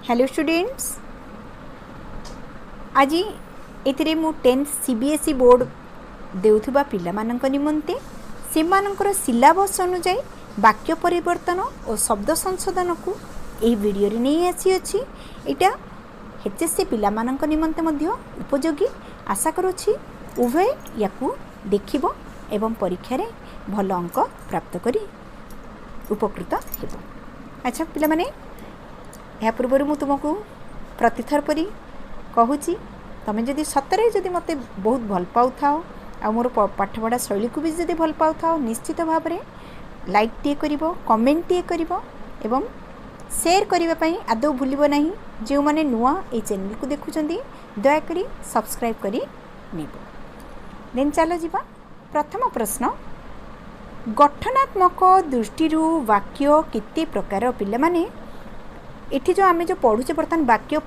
Hello students, आज एथिरे मु 10th सीबीएसई बोर्ड देउथुबा पिला मानक निमंते सेमानकर सिलेबस अनुसार वाक्य परिवर्तन और शब्द संशोधन को यही वीडियो रे नहीं आसी अछि। एटा एचएससी पिला मानक निमंते मध्य उपयोगी आशा करूछि उभय याकू देखिबो एवं परीक्षा रे भल अंक प्राप्त करी उपकृत हेबो। अच्छा पिला माने या पूर्व मु तुमको प्रतिथर परी कहूँ तुम जदि सतरे जदि मत बहुत भल पाऊ थाओ आ मोर पाठपढ़ा शैली को भी जदि भल पाऊ थाओ निश्चित भाव में लाइक टे करिवो, कमेंट टे करिवो एवं शेयर करने आदौ भूलिबो नहीं। जो माने नुआ ए चैनल को देखुचंदी दयाकरी सब्सक्राइब करी नेबो। देन चलो जीवा प्रथम प्रश्न, गठनात्मक दृष्टि वाक्य केते प्रकार पिला माने एठी जो आमे जो पढ़ुचे बर्तमान वाक्य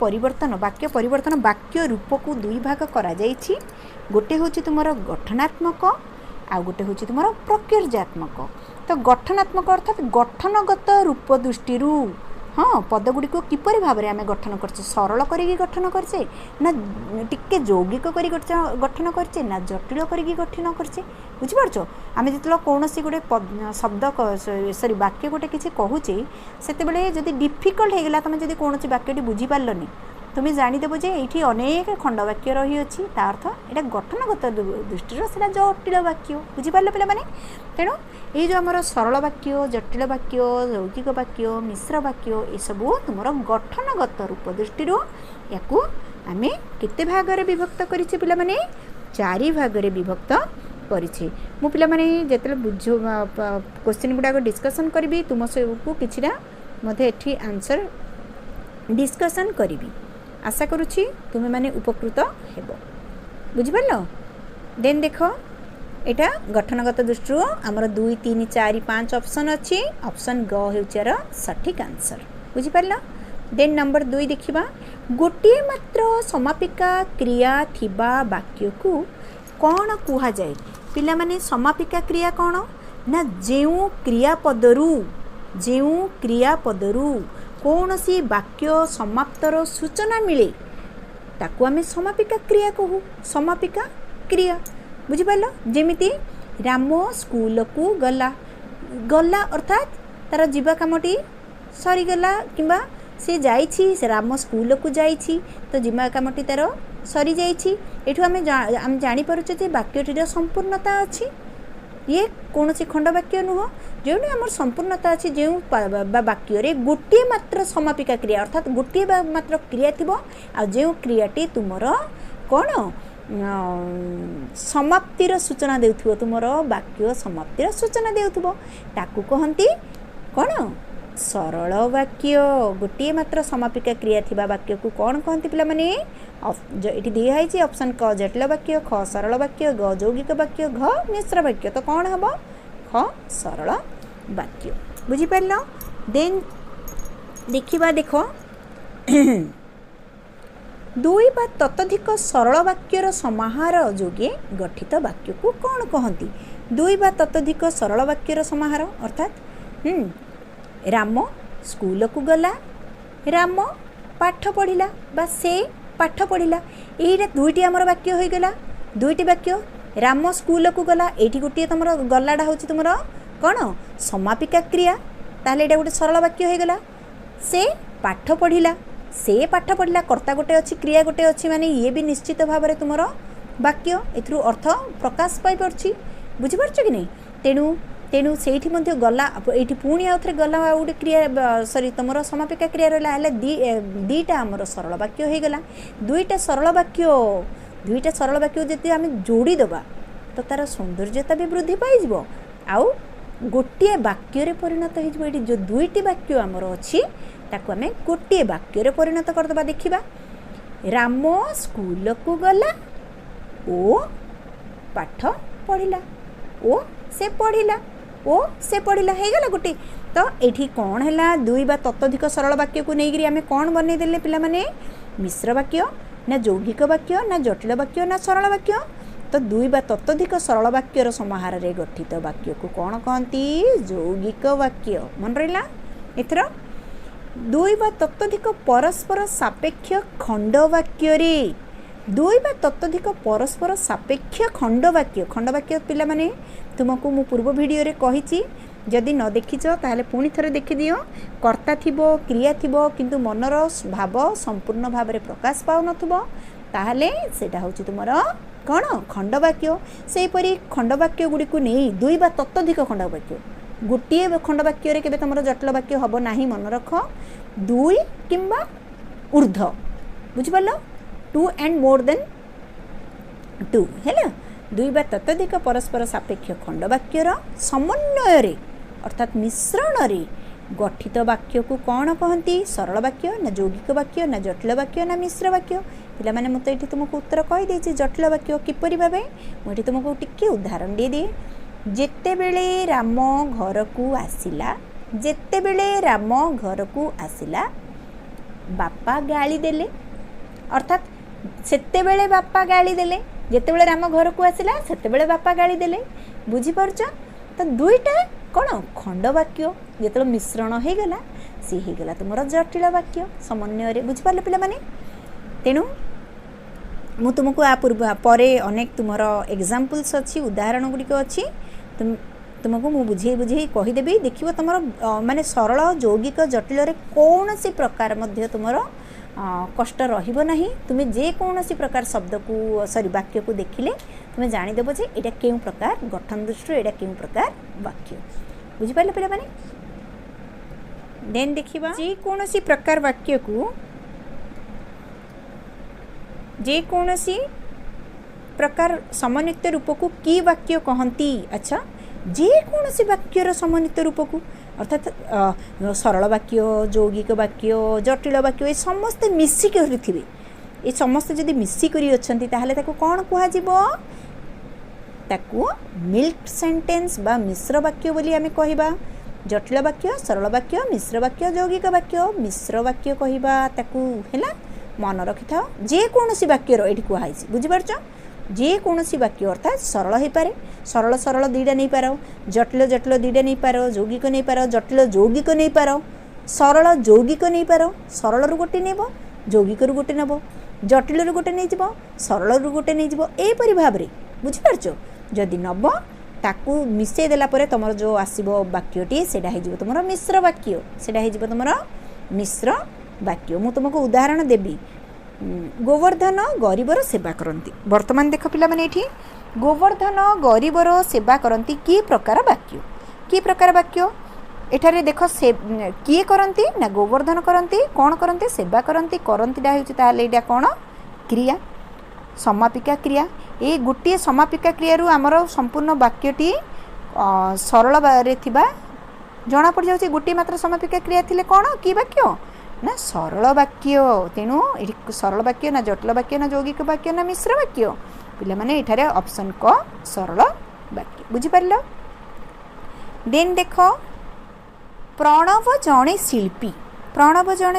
परिवर्तन वाक्य रूप को दुई भाग करा जाइछि। गोटे होछि तुमरो गठनात्मक आ गोटे होछि तुमरो प्रक्रियात्मक। तो गठनात्मक अर्थात गठनगत रूप दृष्टि हाँ पदगुड़ी को किपरि भाव में आमे गठन करछे, सरल करिकी गठन करछे ना टिके यौगिक करी गठन करछे ना जटिल करिकी गठन करछे। बुझि पारछो आमे जतलो कोनोसी गोटे शब्द सॉरी वाक्य गोटे किछि कहूचे सेते बेले जदि डिफिकल्ट हे गेला, तमे जदि कोनोसी वाक्यटी बुझि पारलनी तुम जानीदेव जे ये अनेक खंड वाक्य रही अच्छी तार अर्थ यहाँ गठनगत दृष्टि से जटिल वाक्य बुझीपारे पे मैंने। तेणु ये जो आम सरल वाक्य, जटिल वाक्य, यौगिक वाक्य, मिश्र वाक्य ये सब तुम गठनगत रूप दृष्टि या आम केते भाग विभक्त करिछे पिला माने 4 भाग विभक्त करिछे। मु पिला माने जेतले बुझ क्वेश्चन गुडा डिस्कशन करी तुम सबको किछिटा मधे एठी आंसर डिस्कशन करी आशा करुछि तुमे माने उपकृत हेबो। बुझिपारलो। देन देखो एटा गठनगत दृष्टि आमर 2, 3, 4, 5 ऑप्शन अच्छी। ऑप्शन ग हेउचार सठिक आंसर। बुझिपारलो। देन नंबर 2 देखिबा, गोटे मात्र समापिका क्रिया थिबा वाक्य को कौन कुहा जाए पिला माने। समापिका क्रिया कौन ना जेउ क्रियापदरू कौन सी वाक्य समाप्तर सूचना मिले ताकू आमे समापिका क्रिया कहू। समापिका क्रिया बुझिपारलो। जेमिति राम स्कूल को गला अर्थात तार जीवा कामटी सरीगला किंबा से जाइछि, से राम स्कूल को जाइछि तो जीवा कामटी तार सरी जाइछि। एठू आमे जानि पारुछे जे वाक्यटीर संपूर्णता अछि। ये कौन सी खंड वाक्य नुह जो आम संपूर्णता अच्छी जो वाक्य गोटे मात्र समापिका क्रिया अर्थात गोटे मात्र क्रिया थी आ जो क्रियाटी तुमर कौन समाप्तिर सूचना देउथिबो, तुमर वाक्य समाप्तिर सूचना देउथिबो ताकू कहंती कौन सरल वाक्य। गोटे मात्र समापिका क्रिया थिबा वाक्य को कौन कहंती पिला माने। ये दिया है ऑप्शन क जटिल वाक्य, ख सरल वाक्य, ग यौगिक वाक्य, घ मिश्र वाक्य। तो कौन हम ख सरल वाक्य। बुझिपारल। देन देखिबा देखो 2 बा ततोधिक सरल वाक्यर समाहार जोगे गठित वाक्य को कौन कहंती। 2 बा ततोधिक सरल वाक्यर समाहार अर्थात राम स्कूल को गला, राम पाठ पढ़िला बा से पाठ पढ़िला, यही 2टी आमर वाक्य हो गला। 2टी वाक्य राम स्कूल को गला, ये गोटे तुम गलाटा हूँ तुम कौन समापिका क्रिया, ताहले एटा गोटे सरल वाक्य हो गला। से पाठ पढ़िला कर्ता गोटे अच्छी, क्रिया गोटे अच्छी, माने ये भी निश्चित भाव में तुम वाक्य एथरू अर्थ प्रकाश पाई पारछि। बुझिपारछ कि नहीं। तेणु से गला ये पुणी आउ थे गला गोटे क्रिया सॉरी तुम समापिका क्रिया रहा है 2टा आमर सरल वाक्य हो गला। 2टा सरल वाक्य जब आम जोड़ीदबा तो तार सौंदर्यता भी वृद्धि पाई आउ गोटे वाक्य परिणत हो। जो 2टी वाक्य आमर अच्छी ताकू आम गोटे वाक्य परिणत करदबा। देखिबा राम स्कूल को गला ओ पाठ पढ़िला, ओ से पढ़िला हो गला गोटे। तो ये कौन है 2 बा ततोधिक सरल वाक्य को लेकर आम कौन बनईदे पिला माने मिश्र वाक्य ना यौगिक वाक्य ना जटिल वाक्य ना सरल वाक्य। तो 2 बा ततोधिक सरल वाक्यर समाहार रे गठित वाक्य को कौन कहती यौगिक वाक्य। मन रहा एथर दुई बा तत्वधिक परस्पर सापेक्ष खंडवाक्य रे दुई बा तत्वधिक परस्पर सापेक्ष खंडवाक्य पिला माने तुमको मु पूर्व वीडियो रे कहिची जदि न देखिच ताहले पुणी थरे देखि दियो कर्ता थिबो क्रिया थिबो किंतु मनर भाव संपूर्ण भाव रे प्रकाश पाउ नथबो ताहले सेटा होची तुमर कौन खंडवाक्य से परी खंडवाक्य गुडी को नहीं दुई बा तत्वधिक खंडवाक्य गोटे खंडवाक्य रे केबे तुमर जटिल वाक्य हबो नाही मन रख दुई किंबा ऊर्ध्व बुझि पालो 2 and more than 2 हैला दुई बा तत्वधिक परस्पर सापेक्ष खंडवाक्यर समन्वय रे अर्थात मिश्रण रे गठित वाक्य को कौन कहती सरल वाक्य ना यौगिक वाक्य ना जटिल वाक्य ना मिश्र वाक्य पिला माने मते एठी तुमको उत्तर कहि देछि जटिल वाक्य किपरि भाबे मोठी तुमको टिके उदाहरण दे दे जेते बेले राम घर को आसिला जेते बेले राम घर को आसिला बापा गाली देले अर्थात सेते बेले बापा गाली देले जेते बेले राम घर को आसिला सेते बेले बापा गाली देले बुझी परछ तो दुईटा कौन खंडवाक्य जो मिश्रण हो गला सी हो गला तुम जटिल वाक्य समन्वय बुझी पारे पिला माने तेणु मु तुमको आ पूर्व पर अनेक तुमर एग्जाम्पल्स अच्छी उदाहरण गुड़िक अच्छी तुमको मु बुझे बुझे कहीदेवी देखिए तुम माने सरल यौगिक जटिल कौन सी प्रकार मध्य तुमर कष्ट रहिबो नाही तुम्हें जे कौन सी प्रकार शब्द को सॉरी वाक्य को देखिले तुम्हें जानीदेव जे एटा केउ प्रकार गठन दृष्टि एटा केउ प्रकार वाक्य बुझी पाले पिला माने देन देखिबा जे कौन सी प्रकार वाक्य को जे कौन सी प्रकार समन्वित रूप को की वाक्य कहती अच्छा जे कौन सी वाक्यर समन्वित रूप को अर्थात सरल वाक्य यौगिक वाक्य जटिल वाक्य ये समस्ते मिसिक थे ये समस्ते जदि मिसिक अच्छी ताहले ताको कौन कहुब ताको मिल्क सेंटेंस बा मिश्र वाक्य बोली आमे कहिबा जटिल वाक्य सरल वाक्य मिश्र वाक्य यौगिक वाक्य मिश्र वाक्य कहिबा ताको हैला मन रखि था जे कौन सी वाक्यर एठी कहुई बुझी पारछ जे कौन सी वाक्य अर्थात सरल हो पारे सरल सरल दुईटा नहीं पार जटिल जटिल दुईटा नहीं पार यौगिक नहीं पार जटिल यौगिक नहीं पार सरल यौगिक नहीं पार सरल रु गोटे नेब यौगिक रु गोटे नेब जटिल रु गोटे नहीं जीव सरल रु गोटे नहीं जीव एपरि भाव रे बुझी पारछ जदि नब ताकू मिसई देला परे तमर जो आसीबो वाक्यटी सेटा हे जीव तमर मिश्र वाक्य सेटा हे जीव तमर मिश्र वाक्य मु तुमको उदाहरण देबी गोवर्धन गरीबर सेवा करती वर्तमान देख पिला माने एठी गोवर्धन गरीबर सेवा करती की प्रकार वाक्य एठारे देख से किए करती ना गोवर्धन करती कौन करती सेवा करती डा होची ताले एटा कौन क्रिया समापिका क्रिया ए गोटे समापिका क्रिया रु हमर संपूर्ण वाक्यटी सरल रे थिबा जना पड़ जाउची गोटे मात्र समापिका क्रिया थिले कौन की वाक्य ना सरल वाक्य तेणु सरल वाक्य ना जटिल वाक्य ना यौगिक वाक्य ना मिश्र वाक्य पिला माने एठारे ऑप्शन क सरल वाक्य बुझी पारल देन देख प्रणव जणे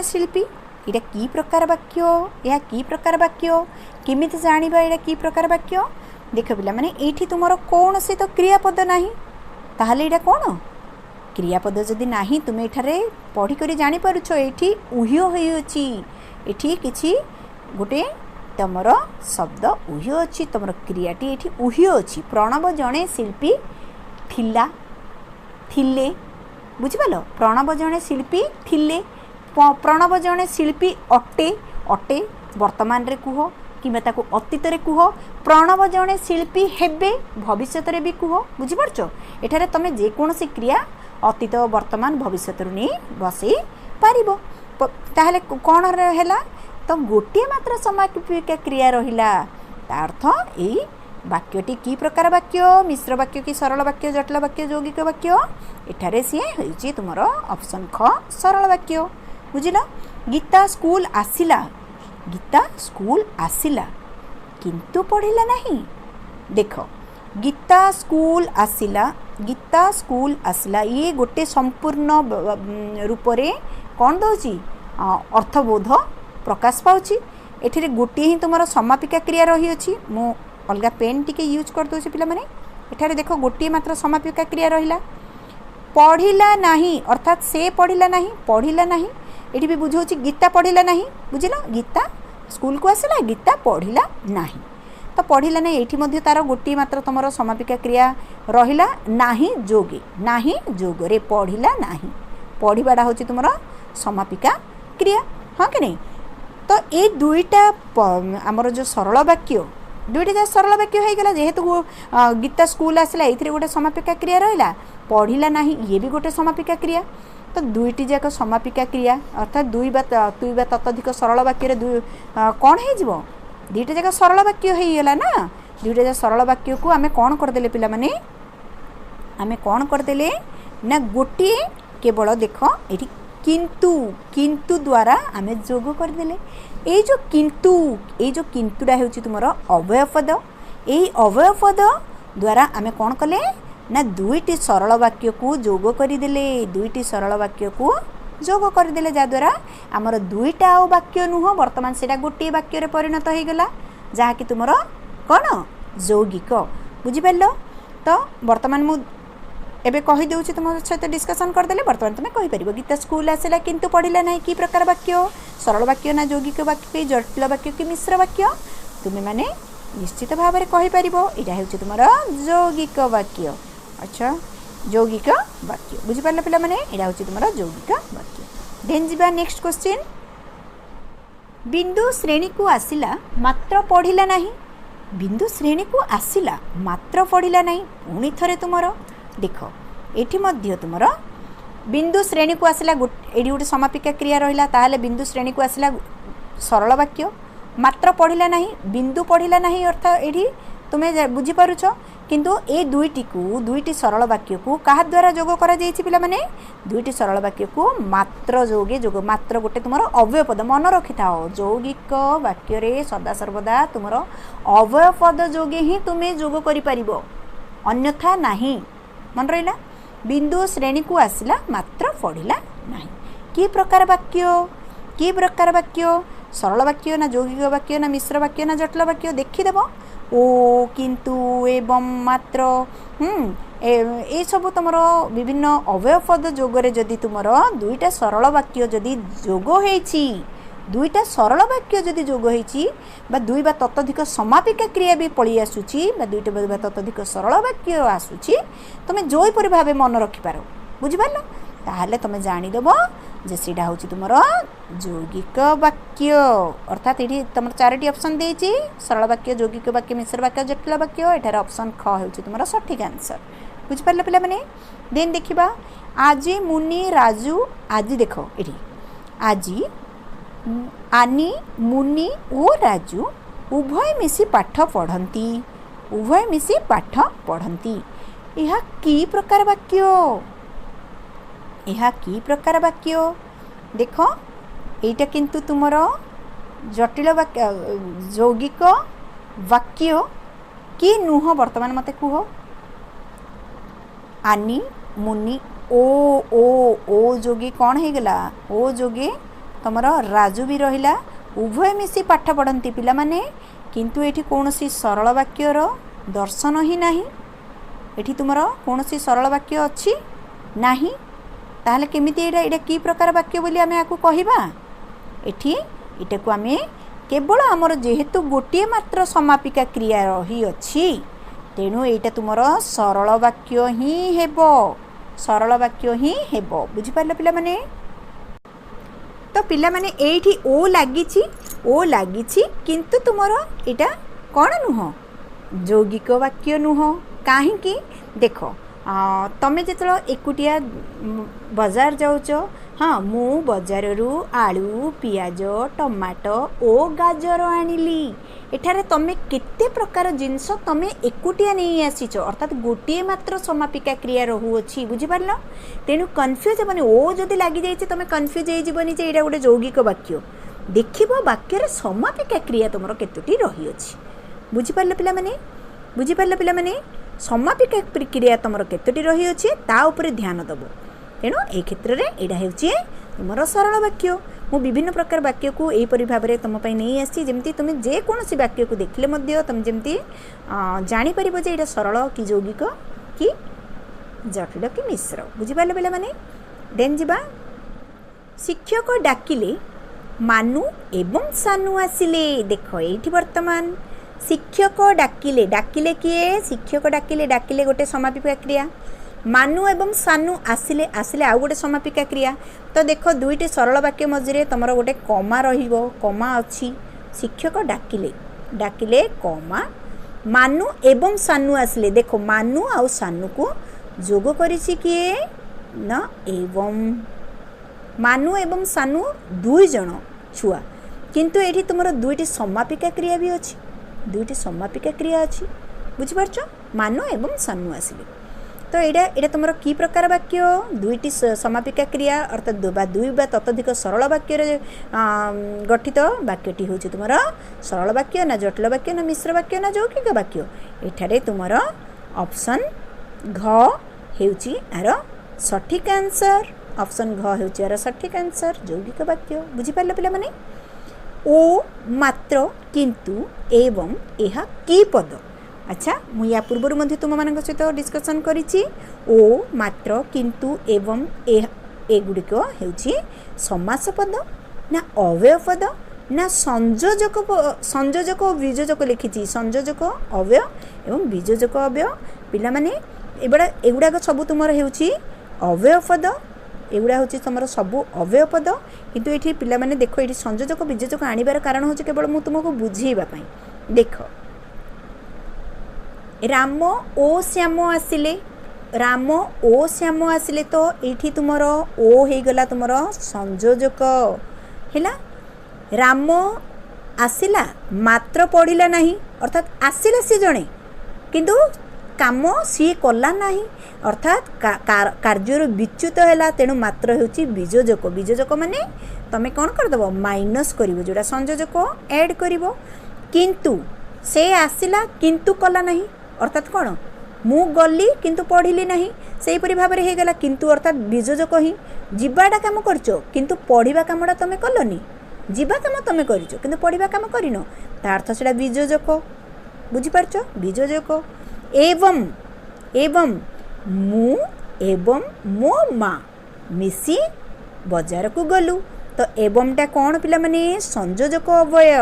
शिल्पी एटा की प्रकार वाक्य या की प्रकार वाक्य केमिति जानिबा एटा की प्रकार वाक्य देख पिला माने एठी तुमरो कौन से तो क्रियापद नाही ताहले एटा कौन क्रियापद जदि नाही तुम एठारे पढ़ी करी जानि पारुछ एठी उह्य होइछि एठी किछि गोटे तमर शब्द उह्य अछि तमर क्रियाटी एठी उह्य अछि प्रणव जणे शिल्पी थिला थिले बुझि पालो प्रणव जणे शिल्पी थिले प्रणव जणे शिल्पी अटे अटे वर्तमान रे कुह किबा ताको अतीत रे कुह प्रणव जणे शिल्पी हेबे भविष्यत रे भी कुह बुझि पारछ एठारे तमे जे कोनोसी क्रिया अतीत वर्तमान भविष्य नहीं बसई पारिबो ताहले कौन है तो गोटे मात्र समापिका क्रिया रहिला ता अर्थ यही वाक्यटी की प्रकार वाक्य मिश्र वाक्य कि सरल वाक्य जटिल वाक्य यौगिक वाक्य एठारे सी होइछि तुमर ऑप्शन ख सरल वाक्य बुझिल गीता स्कूल आसिला किंतु पढ़िला नहीं देख गीता स्कूल आसिला ये गोटे संपूर्ण रूप रे कौन दौची अर्थबोध प्रकाश पाउची एठिरे गोटे ही तुम समापिका क्रिया रही अछि मो अलगा पेन टिके यूज कर दोछि पिला माने एठारे देखो गोटे मात्र समापिका क्रिया रहिला पढ़िला नहीं अर्थात से पढ़िला नहीं ये भी बुझाऊँ गीता पढ़ला ना बुझल गीता स्कूल को आसला गीता पढ़ला ना तो पढ़ला ना ये तार गोटे मात्र तुम समापिका क्रिया रहा ना जोगे ना जोगरे पढ़ला ना पढ़ाटा हूँ तुम समापिका क्रिया हाँ कि नहीं। तो ये दुईटा आमर जो सरल वाक्य दुईटा जहाँ सरल वाक्य होगा जेहेतु गीता स्कूल आसला ये गोटे समापिका क्रिया रहा पढ़ला ना ये भी गोटे समापिका क्रिया तो दुईटी जाक समापिका क्रिया अर्थात दुई बा ततोधिक सरल वाक्य कौन हो दुईटा जाक सरल वाक्य होगा ना दुईटा जाक सरल वाक्य को आम कौन करदे पिला माने आम कौन करदे ना गोटे केवल देख ये किंतु किंतु द्वारा आम जोग करदे ये जो किंतुटा हूँ तुम अव्यय पद यही अव्यय पद द्वारा आम कौन कले ना दुईटी सरल वाक्य को जोग करदे दुईटी सरल वाक्य को जोग करदे जहाद्वारा आमर दुईटा वाक्य नुह बर्तमान से गोटे वाक्य परिणत हो गला जहाँकि तुम कौन यौगिक बुझिपार। तो बर्तमान मु एबे कही देउछि तुम सहित डिस्कसन करदेले बर्तमान तुम कहीपर गीता स्कूल आसला किंतु पढ़ला ना कि प्रकार वाक्य सरल वाक्य ना यौगिक वाक्य जटिल वाक्य कि मिश्र वाक्य तुम्हें माने निश्चित भाव में कहीपर यहाँ हूँ तुम यौगिक वाक्य। अच्छा यौगिक वाक्य बुझिपार पिला माने यहाँ हूँ तुम यौगिक वाक्य। देन जा नेक्स्ट क्वेश्चन बिंदु श्रेणी को आसिला मात्र पढ़ला ना बिंदु श्रेणी को आसिला मात्र पढ़ला ना पुणी थे तुम देख ये तुम बिंदु श्रेणी को आसला ये गोटे समापिका क्रिया रहा ताहले बिंदु श्रेणी को आसला सरल वाक्य मात्र पढ़ला ना बिंदु पढ़ला ना अर्थात ये तुम्हें बुझीपारुछ किंतु ए दुईटी सरल वाक्य को क्या द्वारा जोग करा पिला माने दुईटी सरल वाक्य को मात्र जोगे जोग मात्र गोटे तुम अव्यय पद मन रखि था यौगिक वाक्य सदा सर्वदा तुम अव्यय पद जोगे ही तुम्हें जोग कर अन्यथा नहीं मन रहा बिंदु श्रेणी को आसला मात्र पढ़ला ना कि प्रकार वाक्य सरल वाक्य ना यौगिक वाक्य ना मिश्र वाक्य ना जटिल वाक्य देखीदेव ओ किंतु एवं मात्र ये सब तुम विभिन्न अव्यय पद जोगरे जदि तुम दुईटा सरल वाक्य जदि जोग होईछि दुईटा सरल वाक्य जदि जोग होईछि बा दुई बा ततोधिक समापिका क्रिया भी पड़ी आसुची बा दुईटा बा ततोधिक सरल वाक्य आसुची तुम जोईपरि भावे मन रखिपार बुझिपार ताहले तुम जानिदेव जे सीटा हूँ तुम यौगिक वाक्य अर्थात ये तुम चारोटी ऑप्शन देछि सरल वाक्य यौगिक वाक्य मिश्र वाक्य जटिल वाक्य एठार ऑप्शन ख हूँ तुम सठिक आंसर बुझिपार पिला माने। देन देखिबा आजी मुनि राजू आजी देख ये आजी आनी मुनि और राजू उभय मिसी पाठ पढ़ती यह की प्रकार वाक्य देख एटा किंतु तुमर जटिल वाक्य यौगिक वाक्य कि नुह बर्तमान मते कुह आनी मुनि ओ जोगे कौन हो गला ओ जोगे तुमर राजू भी रहिला उभय मिसी पाठ पढ़ती पिला माने किंतु एठी कौनसी सरल वाक्यर दर्शन ही नाही एठी तुमर कौनसी सरल वाक्य अच्छी नाही ताहले केमिति एटा की प्रकार वाक्य बोली आमे आकु कहिबा एठी एटा को आमे केवल आमर जेहेतु गोटे मात्र समापिका क्रिया रही अछि तेणु एटा तुमर सरल वाक्य ही हेबो बुझिपारले पिला माने। तो पिला माने एठी ओ लागिछि किंतु तुमर एटा कौन नुह यौगिक वाक्य नुह काहेकि देख तमें जो एकुटिया बजार जाऊच हाँ मु बजार आलू पियाज टमाटो ओ गाजर आनिली एठारे तमें केते प्रकार जिनस तमें एकुटिया नहीं आसीच अर्थात गोटे मात्र समापिका क्रिया रहुअछि बुझिपार तेणु कन्फ्यूज हेबनी ओ जदि लगी जाइए तुम कन्फ्यूज होइजिबनी जे एटा गोटे यौगिक वाक्य देखिबो वाक्यर समापिका क्रिया तुमर केतोटी रही अछि बुझिपारले पिला माने समापिका क्रिया तुमर केतोटी रही अछि ता उपरे ध्यान दबो तेणु ए क्षेत्र में एटा हेउछि तुमर सरल वाक्य मु विभिन्न प्रकार वाक्य को एपरि भाव में तुम नहीं आसी जमी तुम जेकोसी वाक्य को देखले तुम जमी जापर जे एटा सरल कि यौगिक कि जटिल कि मिश्र बुझिपारे पे मैंने देन जा शिक्षक डाकिले मानु एवं सानु आसिले। देख ये वर्तमान शिक्षक डाकिले डाकिले किए शिक्षक डाकिले डाकिले गोटे समापिका क्रिया मानु एवं सानु आसिले आसिले आउ गोटे समापिका क्रिया। तो देख दुईटी सरल वाक्य मझे तुम गोटे कमा रहिबो कमा अच्छी शिक्षक डाकिले डाकिले कमा मानु एवं सानु आसिले। देखो मानु आउ सानु को जोग करिछि किए न एवं मानु एवं सानु दुई जण छुआ किंतु एठी तुमर दुईटी समापिका क्रिया भी अछि दुईटी समापिका क्रिया अछि बुझिपारछ मानु एवं सानु आसिले। तो एटा तुमर की प्रकार वाक्य दुईटी समापिका क्रिया अर्थात दुई बा ततोधिक सरल वाक्य गठित वाक्यटी होछि तुमर सरल वाक्य ना जटिल वाक्य ना मिश्र वाक्य ना यौगिक वाक्य। एठारे तुमर ऑप्शन घ हेउछि आर सठिक आंसर ऑप्शन घ हेउछि आर सठिक आंसर यौगिक वाक्य बुझि पारले पिला माने। ओ मात्र किंतु एवं एहा की पद अच्छा मु या पूर्व मध्य तुम मान सहित डिस्कसन करिछि ओ मात्र किंतु एवं एगुड़िक हेउछि समास पद ना अव्यय पद ना संयोजक संयोजक और वियोजक लिखिछि संयोजक अव्यय एवं वियोजक अव्यय पिला माने एगुड़ा सब तुमर हेउछि अव्यय पद एगुड़ा होछि तुमर सब अव्यय पद किंतु एठी पिला माने देखो एठी संयोजक वियोजक आनिबार कारण होछि केवल मु तुमको बुझेइबा पई। देखो राम ओ श्याम आसिले राम ओ श्याम आसिले तो ये तुमर ओ हो गला तुमर संयोजक है राम आसिला मात्र पढ़िला नहीं अर्थात आसिला सी जड़े किंतु काम सी कला नहीं अर्थात कार्यर विच्युत है तेणु मात्र होची वियोजक वियोजक माने तमें कौन करदेव माइनस कर जोड़ा संयोजक ऐड कर किंतु से आसिला किंतु कला नहीं अर्थात कौन मु गली किंतु पढ़िली नहीं से परी भाव में होगला किंतु अर्थात वियोजक ही जीवाटा कम करचो किंतु पढ़िबा कामटा तमें कलनी जीवा कम तमें करचो किंतु पढ़िबा काम करिनो ता अर्थ सेटा वियोजक बुझी पारचो वियोजक एवं एवं मु एवं मो माँ मिसी बाजार को गलु तो एवंटा कौन पिला माने संयोजक अव्यय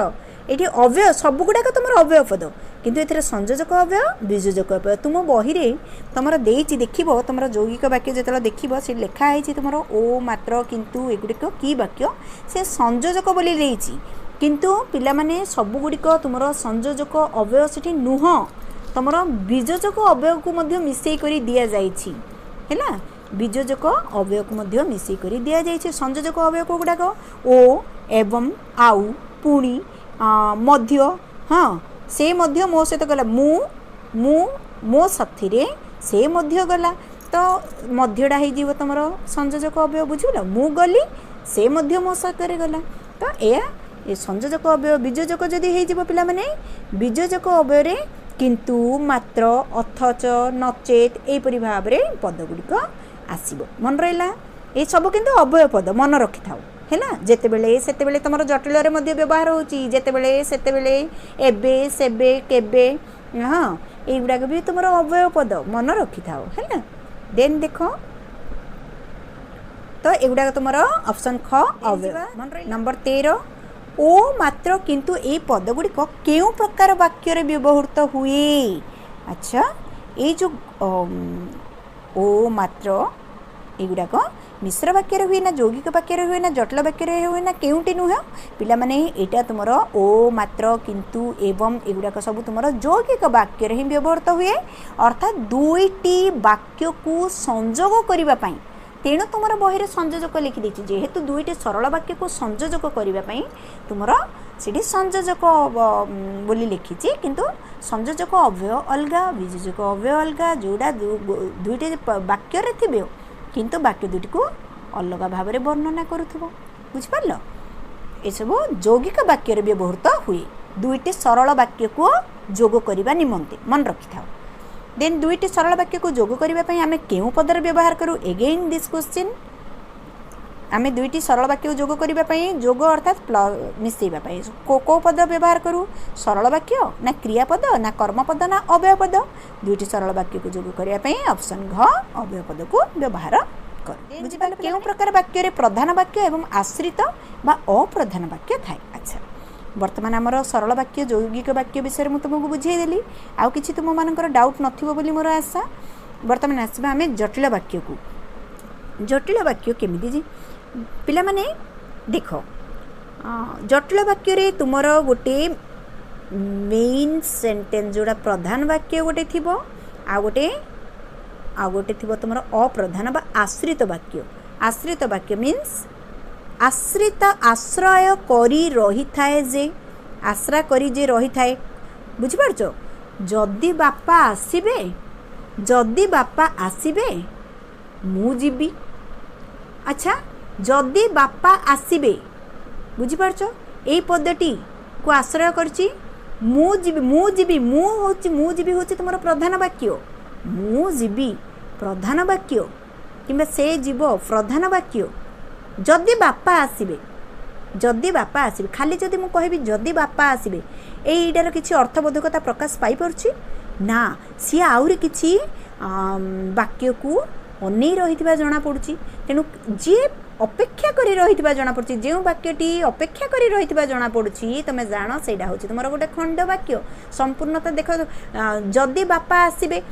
ये अव्यय सबगुड़ाक तुम अव्यय पद किंतु ये संयोजक अव्यय वियोजक अव्यय तुम बही तुम देख तुम यौगिक वाक्य जो देख से लिखाई तुम ओ मात्र किंतु एगुड़िक की वाक्य से संयोजक बोली देछि किंतु पिला माने सबगुड़िक तुम संयोजक अव्यय से नुह तुम वियोजक अव्यय को मध्य मिसई करी दिया जाइछि हैला वियोजक अव्यय को मध्य मिसई करी दिया जाइछि संयोजक अव्यय को गुड़ाक ओ एवं आउ पुणी मध्य हाँ से मध्य मो सहित गला मु मु मो साथी रे से मध्य गला तो मध्यटा हो तुम संयोजक अव्यय बुझल मु गली से मध्य मो साथी गला तो ये संयोजक अव्यय वियोजक जदि हो पिला माने वियोजक अव्यय किंतु मात्र अथच नचेत एपरी भाव में पदगुड़िक आसब मन रहा ये सब किंतु अव्यय पद मन रखि था है जितेबले से तुम जटिल व्यवहार होतेबले से एबे सेबे केबे हाँ युड़ाक भी तुम अव्यय पद मन रखि था है देन देख तो युड़ाक तुम ऑप्शन ख अव्यय। नंबर 13 ओ मात्र किंतु ए पदगुड़िक क्यों प्रकार वाक्य व्यवहृत हुए। अच्छा ये जो ओ मात्र युड़ाक मिश्र वाक्य हुए ना यौगिक वाक्य हुए ना जटिल वाक्य हुए ना केउटी नुह पिला माने एटा तुमर ओ मात्र किंतु एवं एगुड़ाक सब तुम यौगिक वाक्य ही व्यवहृत हुए अर्थात दुईटी वाक्य को संजोग करने तेणु तुम बही संयोजक लिखिदे जेहेतु दुईटी सरल वाक्य को संयोजक करने तुम से संयोजक बोली लिखी किंतु संयोजक अव्यय अलग वियोजक अव्यय अलग जोड़ा दुईटी वाक्य थे किंतु वाक्य दुईटी को अलग भाव में वर्णना करुथबो बुझिपारल ये सब यौगिक वाक्य व्यवहृत हुए दुईटी सरल वाक्य को जोग करने निमंते मन रखि था। देन दुईटी सरल वाक्य को जोग करने आम क्यों पदर व्यवहार करूँ एगेन दिस क्वेश्चन आम दुईटी सरल वाक्य को जोग करने जोग अर्थात मिसेवा को पद व्यवहार करूँ सरल वाक्य ना क्रियापद ना कर्मपद ना अव्यय पद दुईटी सरल वाक्य को जोग करने ऑप्शन घ अव्यय पद को व्यवहार कर बुझिपारे केउं प्रकार वाक्य रे प्रधान वाक्य एवं आश्रित बा अप्रधान वाक्य थाए। अच्छा वर्तमान आमर सरल वाक्य यौगिक वाक्य विषय में तुमको बुझेदेली आउ किछि तुम मानकर डाउट नथिबो बोली मोर आशा। वर्तमान आसबा आमे जटिल वाक्य को। जटिल वाक्य केमिति जी पिला माने देख जटिल वाक्य रे तुमर गोटे मेन सेंटेंस जोड़ा प्रधान वाक्य गोटे थिबो आ गोटे थिबो तुमर अप्रधान बा आश्रित वाक्य। आश्रित वाक्य मीन्स आश्रित आश्रय करी रही थाए जे आश्रा करी जे रही थाए बुझिपारछो। जदि बापा आसीबे मु जीबी। अच्छा जदि बापा आसीबे बुझिपारछो एई पदटी को आश्रय करछि मु जीबी मु जीबी होछि तुमर प्रधान वाक्य। मु जीबी प्रधान वाक्य किंबा से जीव प्रधान वाक्य। जदि बापा आसीबे खाली जदि मु कहबी जदि बापा आसीबे एइडार किछि अर्थबोधकता प्रकाश पाई परछि ना सी आउरी किछि वाक्य को अनै रहितबा जणा पडुछि। तेनु जे अपेक्षा करी रहितबा जणा पडुछि जेउ वाक्यटी अपेक्षा करी रहितबा जणा पडुछि तमे जानो सेडा होछि तुमरो गोटे खंड वाक्य। संपूर्णता देखो जदि बापा आसीबे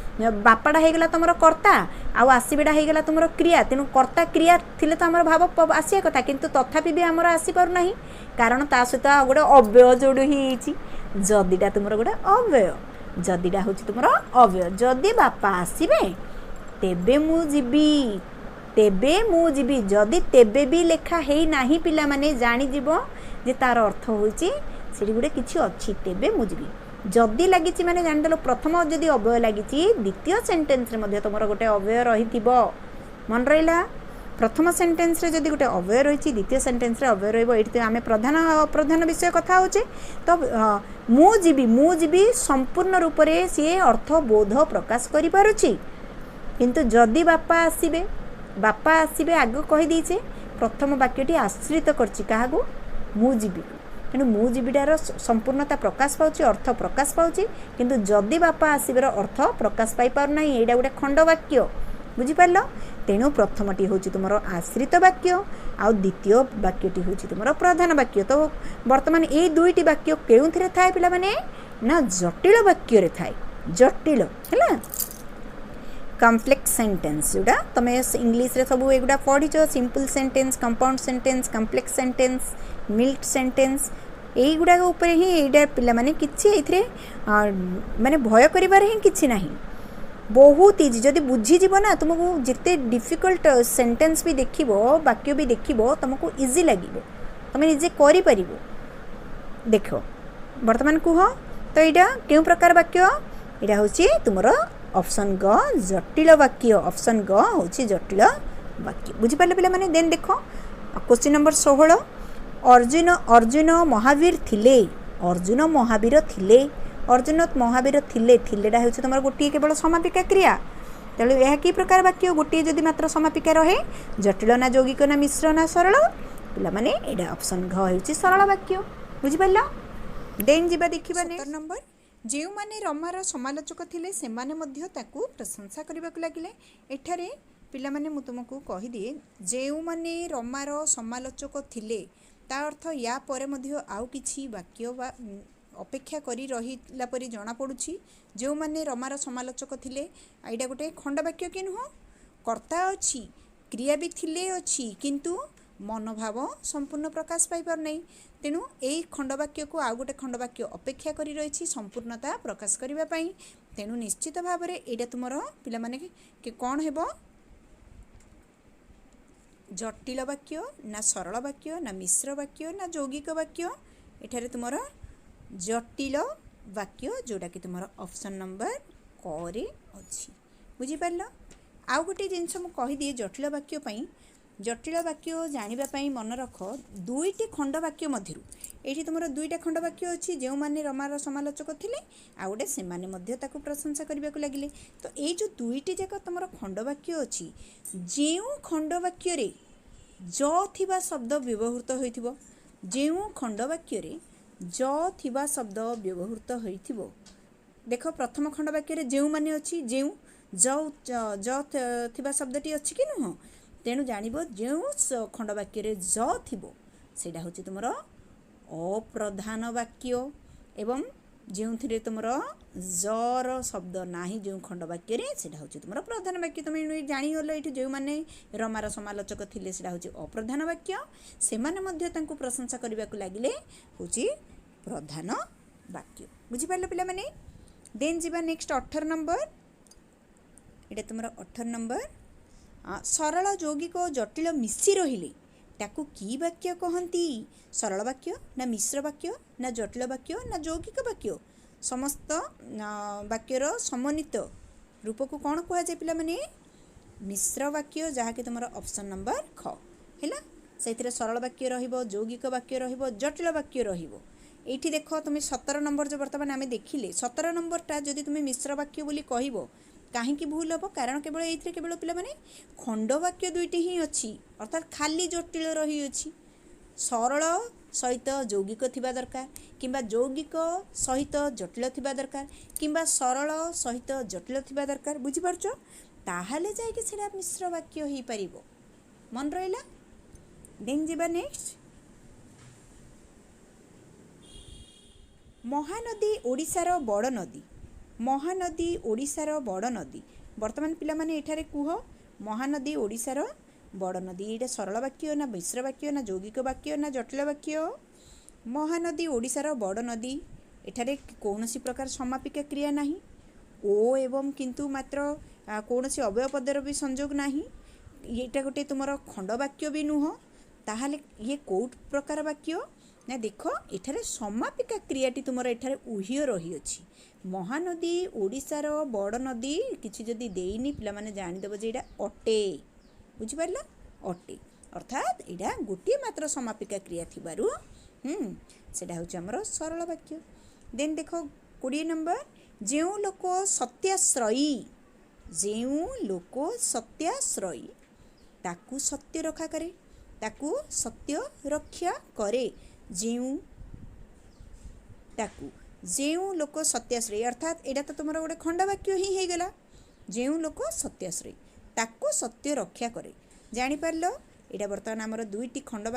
बापाडा हे गेला तुमरो कर्ता आउ आसीबेडा हे गेला तुमरो क्रिया। तेनु कर्ता क्रिया थिले तो हमर भाव आसिया कथा किंतु तथापि भी हमर आसी पार नाही कारण ता सहित गोटे अव्यय जोड़ ही जदिटा तुमरो गोटे अव्यय। जदिटा होछि तुमरो अव्यय। जदि बापा आसीबे तेबे मु जीबी जदि तेबे भी लेखा है नाही पिला माने जानि जीवो जे तार अर्थ होछि सेठी गुडे किछि अछि तेबे मु जीबी। जदि लागिछि माने जानि देलो प्रथम जदि अव्यय लागिछि द्वितीय सेंटेंस रे मध्ये तुमरो गोटे अव्यय रहिथिबो मन रहिला। प्रथम सेंटेंस रे जदि गोटे अव्यय रहिछि द्वितीय सेंटेंस रे अव्यय रहइबो। एठी आमे प्रधान अप्रधान विषय कथा होचे तो मु जीबी संपूर्ण रूप रे से अर्थ बोध प्रकाश करि पारुछि किंतु जदि बापा आसीबे आग कहि दीचे प्रथम वाक्यटी आश्रित करछि काहागु मु जीबी। तेणु मु जीबीटार संपूर्णता प्रकाश पाउछि अर्थ प्रकाश पाउछि किंतु जदि बापा आसीबर अर्थ प्रकाश पाई पार नाही एडा गोटे खंड वाक्य बुझि पारलो। तेणु प्रथमटी होछि तुमर आश्रित वाक्य आ द्वितीय वाक्यटी होछि तुमर प्रधान वाक्य। तो वर्तमान ए दुईटी वाक्य केउथिरे थाए पिला माने ना जटिल वाक्य रे थाए। जटिल हैला कॉम्प्लेक्स सेंटेंस जोड़ा तुम इंग्लिश रे सब एगुड़ा पढ़ीच simple sentence compound sentence complex sentence mixed sentence एगुड़ा ऊपर ही एइडा पिला माने किछि एथिरे माने भय करिबार ही किछि नाही बहुत इजी जदि बुझी जीवो ना तुमको जिते डिफिकल्ट सेंटेंस भी देखिबो वाक्य भी देखिबो तुमको इजी लागिबो तुम निजे करि परिबो। देखो वर्तमान कुह तो एइडा केउ प्रकार वाक्य एइडा होछि तुमरो ऑप्शन ग जटिल वाक्य। ऑप्शन ग होछि जटिल वाक्य बुझी पाले पिला माने देन देखो क्वेश्चन नंबर 16 अर्जुन महावीर थिले। अर्जुन महावीर थिले थिलेडा होछि तुमर गोटी केवल समापिका क्रिया। तेणु यह कि प्रकार वाक्य गोटी जदि मात्र समापिका रहे जटिल ना यौगिक ना मिश्र ना सरल पिला माने एडा ऑप्शन घ होछि सरल वाक्य बुझी पाला। देन जिबा देखिबा नेक्स्ट नंबर जो माने रमार समालोचक थिले से माने मध्य ताकू प्रशंसा करबाकू लागिले। एठारे पिला माने मु तुमको कहि दिए जो माने रमार समालोचक थिले ता अर्थ या परे मध्य आउ किछि वाक्य बा अपेक्षा करी रहिला परि जणा पडुछि। जो माने रमार समालोचक थिले एइडा गोटे खंड वाक्य कि नुह कर्ता अछि क्रिया भी थिले अछि किंतु मनोभाव संपूर्ण प्रकाश पाई पार नै। तेणु यही खंडवाक्य को आउ गोटे खंडवाक्य अपेक्षा करी रही संपूर्णता प्रकाश करने पाई। तेणु निश्चित भाव में यहाँ तुम पिला माने कि कौन हेबो जटिल वाक्य ना सरल वाक्य ना मिश्र वाक्य ना यौगिक वाक्य। एठारे तुमर जटिल वाक्य जोड़ा कि तुमर ऑप्शन नंबर क रे अछि बुझी पारल। आउ गोटे जिनस मु कहि दिए जटिल वाक्य पई जटिल वाक्य जानापी मन रख दुईटी खंड वाक्य मध्य ये तुम दुईटा खंड वाक्य अच्छी जो मैंने रमार समालोचक थे आ गए से प्रशंसा करने को लगिले। तो ये जो दुईटी जाक तुम खंड वाक्य अच्छी जो खंड वाक्य ज थिबा शब्द व्यवहृत हो जो खंड वाक्य ज थिबा शब्द व्यवहृत हो देख प्रथम खंड वाक्य जो माने अच्छी जो ज थिबा शब्दटी अच्छी कि नुह तेणु जानिबो जो खंड वाक्य ज थिबो सेटा होची तुमरो अप्रधान वाक्य एवं जो तुम जर शब्द नाही जो खंड वाक्य सेटा होची तुमरो प्रधान वाक्य। तुम जानीगल ये जो मैंने रमार समालोचक थिले सेटा होची अप्रधान वाक्य से माने मध्य तांको प्रशंसा करने को लगिले होची प्रधान वाक्य। बुझी पारले पिला माने। देन जीवा नेक्स्ट 18 नंबर। एटा तुमरो 18 नंबर सरल यौगिक और जटिल मिशी रहिले ताकू की वाक्य कहती। सरल वाक्य ना मिश्र वाक्य ना जटिल वाक्य ना यौगिक वाक्य समस्त वाक्यर समन्वित रूप को कौन कह जाए पिला माने मिश्र वाक्य जहाँकि तुम ऑप्शन नंबर ख है से सरल वाक्य रहिबो यौगिक वाक्य रहिबो जटिल वाक्य रहिबो। एठी देख तुम 17 नंबर जो बर्तमान आम देखिले 17 नंबरटा जदि तुम मिश्र वाक्य बोली कहबो कहीं भूल हम कारण केवल ये केवल पिला माने खंड वाक्य दुईटी ही अच्छी अर्थात खाली जटिल रही अच्छी सरल सहित यौगिक थिबा दरकार किंबा यौगिक सहित जटिल थिबा दरकार किंबा सरल सहित जटिल थिबा दरकार। बुझी पारछो ताहाले जाय कि सेडा मिश्र वाक्य ही परिबो मन रहिला। देन जीवा नेक्स्ट महानदी ओडिशार बड़ नदी। महानदी ओडिशार बड़ नदी वर्तमान पिला माने एठारे कुह महानदी ओडिशार बड़ नदी ये सरल वाक्य ना मिश्र वाक्य ना यौगिक वाक्य ना जटिल वाक्य। महानदी ओडिशार बड़ नदी एठारे कौनसी प्रकार समापिका क्रिया नहीं ओ एवं किंतु मात्र कौनसी अवयव पदर भी संयोग नहीं ये गोटे तुमर खंड वाक्य भी नुह ताहाले ये कौ प्रकार वाक्य ना देख एठारे समापिका क्रियाटी तुमर एठारे उहिय रही अछि। महानदी ओडिशार बड़ नदी किछि जदि देइनी पिला माने जानिदेव जे एटा अटे। बुझी पारला अटे अर्थात एटा गोटे मात्र समापिका क्रिया थिबारु सेटा होछि हमर सरल वाक्य। देन देखो 20 नंबर जेउ लोक सत्याश्रयी जेउ लोक सत्याश्रयी ताकू सत्य रक्षा करे ताकू सत्य रक्षा करे जेउ ताकू जेउ लोक सत्याश्रयी अर्थात एटा तो तुम गोटे खंड वाक्य ही गला जेउ लोक सत्याश्रयी ताकू सत्य रक्षा करे। जानीपार यहाँ बर्तमान आमर दुईटी खंड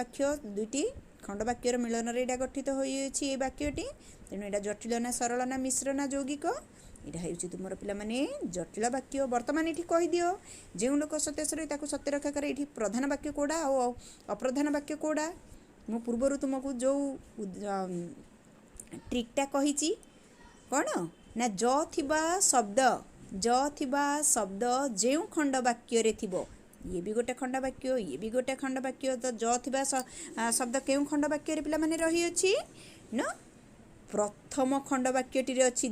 वाक्यर मिलन यहाँ गठित होती वाक्यटी तेणु यहाँ जटिल ना सरल ना मिश्र ना यौगिक यहाँ हूँ तुम पिला माने जटिल वाक्य। बर्तमान ये कहीदि जो लोक सत्याश्रयी ताकू सत्य रक्षा करे ये प्रधान वाक्य कौड़ा और अप्रधान वाक्य कौड़ा मु पूर्वर तुमको जो ट्रिकटा कही कौन ना ज थिबा शब्द जो खंड वाक्य रे थिबो ये भी गोटे खंड वाक्य ये भी गोटे खंड वाक्य तो ज थिबा शब्द केउ खंड वाक्य रे पिला माने रही अछि न प्रथम खंड वाक्यटी रे अछि